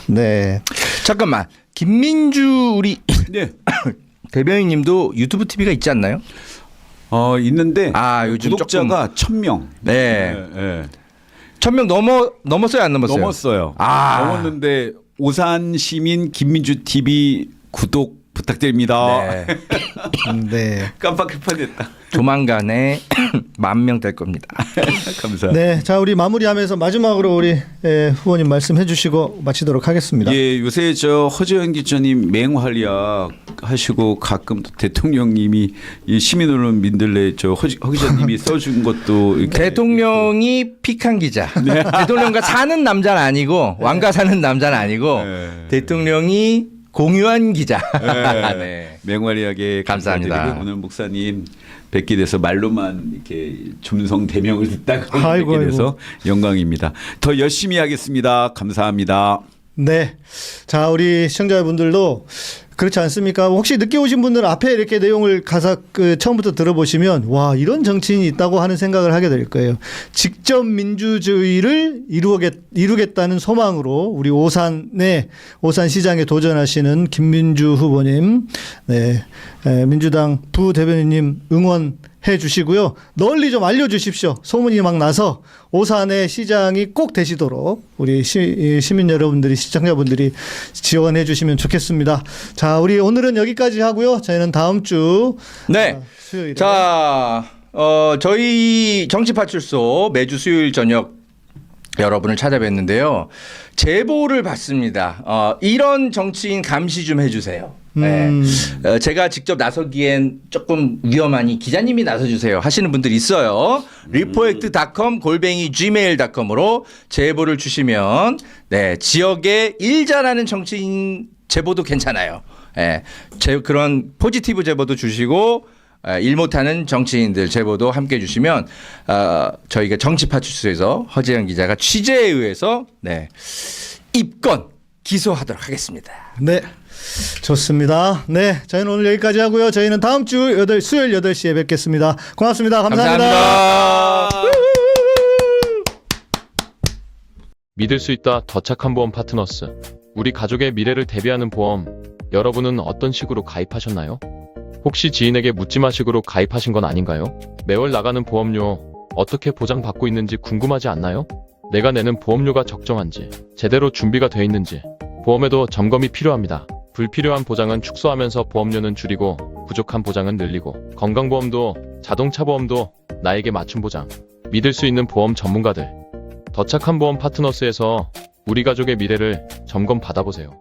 B: 네.
A: 잠깐만 김민주 우리
C: 네.
A: 대변인님도 유튜브 TV가 있지 않나요?
C: 있는데
A: 요즘
C: 구독자가 1,000명.
A: 네.
C: 네.
A: 1,000명 넘었어요, 안 넘었어요?
C: 넘었어요.
A: 아.
C: 넘었는데 오산 시민 김민주 TV 구독 부탁드립니다.
A: 네.
B: 네.
C: 깜빡할 뻔했다.
A: 조만간에 10,000명 될 겁니다.
C: 감사합니다.
B: 네, 자 우리 마무리하면서 마지막으로 우리 후보님 말씀해 주시고 마치도록 하겠습니다.
C: 예, 요새 저 허재현 기자님 맹활약 하시고 가끔 또 대통령님이 이 시민언론 민들레 저 허 기자님이 써준 것도 이렇게
A: 대통령이 픽한 기자. 대통령과 사는 남자는 아니고 왕과 사는 남자는 아니고
C: 네.
A: 대통령이 공유한 기자.
C: 네. 맹활약에
A: 감사합니다.
C: 감사드리고 오늘 목사님 뵙게 돼서 말로만 이렇게 점성 대명을 듣다가
B: 아이고,
C: 뵙게 돼서 영광입니다. 더 열심히 하겠습니다. 감사합니다.
B: 네, 자 우리 시청자분들도 그렇지 않습니까? 혹시 늦게 오신 분들은 앞에 이렇게 내용을 가사 처음부터 들어보시면 와 이런 정치인이 있다고 하는 생각을 하게 될 거예요. 직접 민주주의를 이루겠다는 소망으로 우리 오산시장에 도전하시는 김민주 후보님, 네, 민주당 부대변인님 응원해 주시고요. 널리 좀 알려주십시오. 소문이 막 나서 오산의 시장이 꼭 되시도록 우리 시민 여러분들이 시청자분들이 지원해 주시면 좋겠습니다. 자, 우리 오늘은 여기까지 하고요. 저희는 다음 주
A: 네.
B: 수요일에
A: 자, 저희 정치파출소 매주 수요일 저녁 여러분을 찾아뵙는데요. 제보를 받습니다. 이런 정치인 감시 좀 해주세요. 네. 제가 직접 나서기엔 조금 위험하니 기자님이 나서주세요 하시는 분들이 있어요. repoect.com@gmail.com으로 제보를 주시면 네, 지역에 일 잘하는 정치인 제보도 괜찮아요. 네, 그런 포지티브 제보도 주시고 일 못하는 정치인들 제보도 함께 주시면 저희가 정치파출소에서 허재현 기자가 취재에 의해서 네, 입건 기소하도록 하겠습니다.
B: 네. 좋습니다. 네. 저희는 오늘 여기까지 하고요. 저희는 다음 주 수요일 8시에 뵙겠습니다. 고맙습니다. 감사합니다.
E: 믿을 수 있다. 더 착한 보험 파트너스. 우리 가족의 미래를 대비하는 보험. 여러분은 어떤 식으로 가입하셨나요? 혹시 지인에게 묻지마식으로 가입하신 건 아닌가요? 매월 나가는 보험료 어떻게 보장받고 있는지 궁금하지 않나요? 내가 내는 보험료가 적정한지, 제대로 준비가 되어 있는지 보험에도 점검이 필요합니다. 불필요한 보장은 축소하면서 보험료는 줄이고 부족한 보장은 늘리고 건강보험도 자동차 보험도 나에게 맞춤 보장. 믿을 수 있는 보험 전문가들. 더 착한 보험 파트너스에서 우리 가족의 미래를 점검 받아보세요.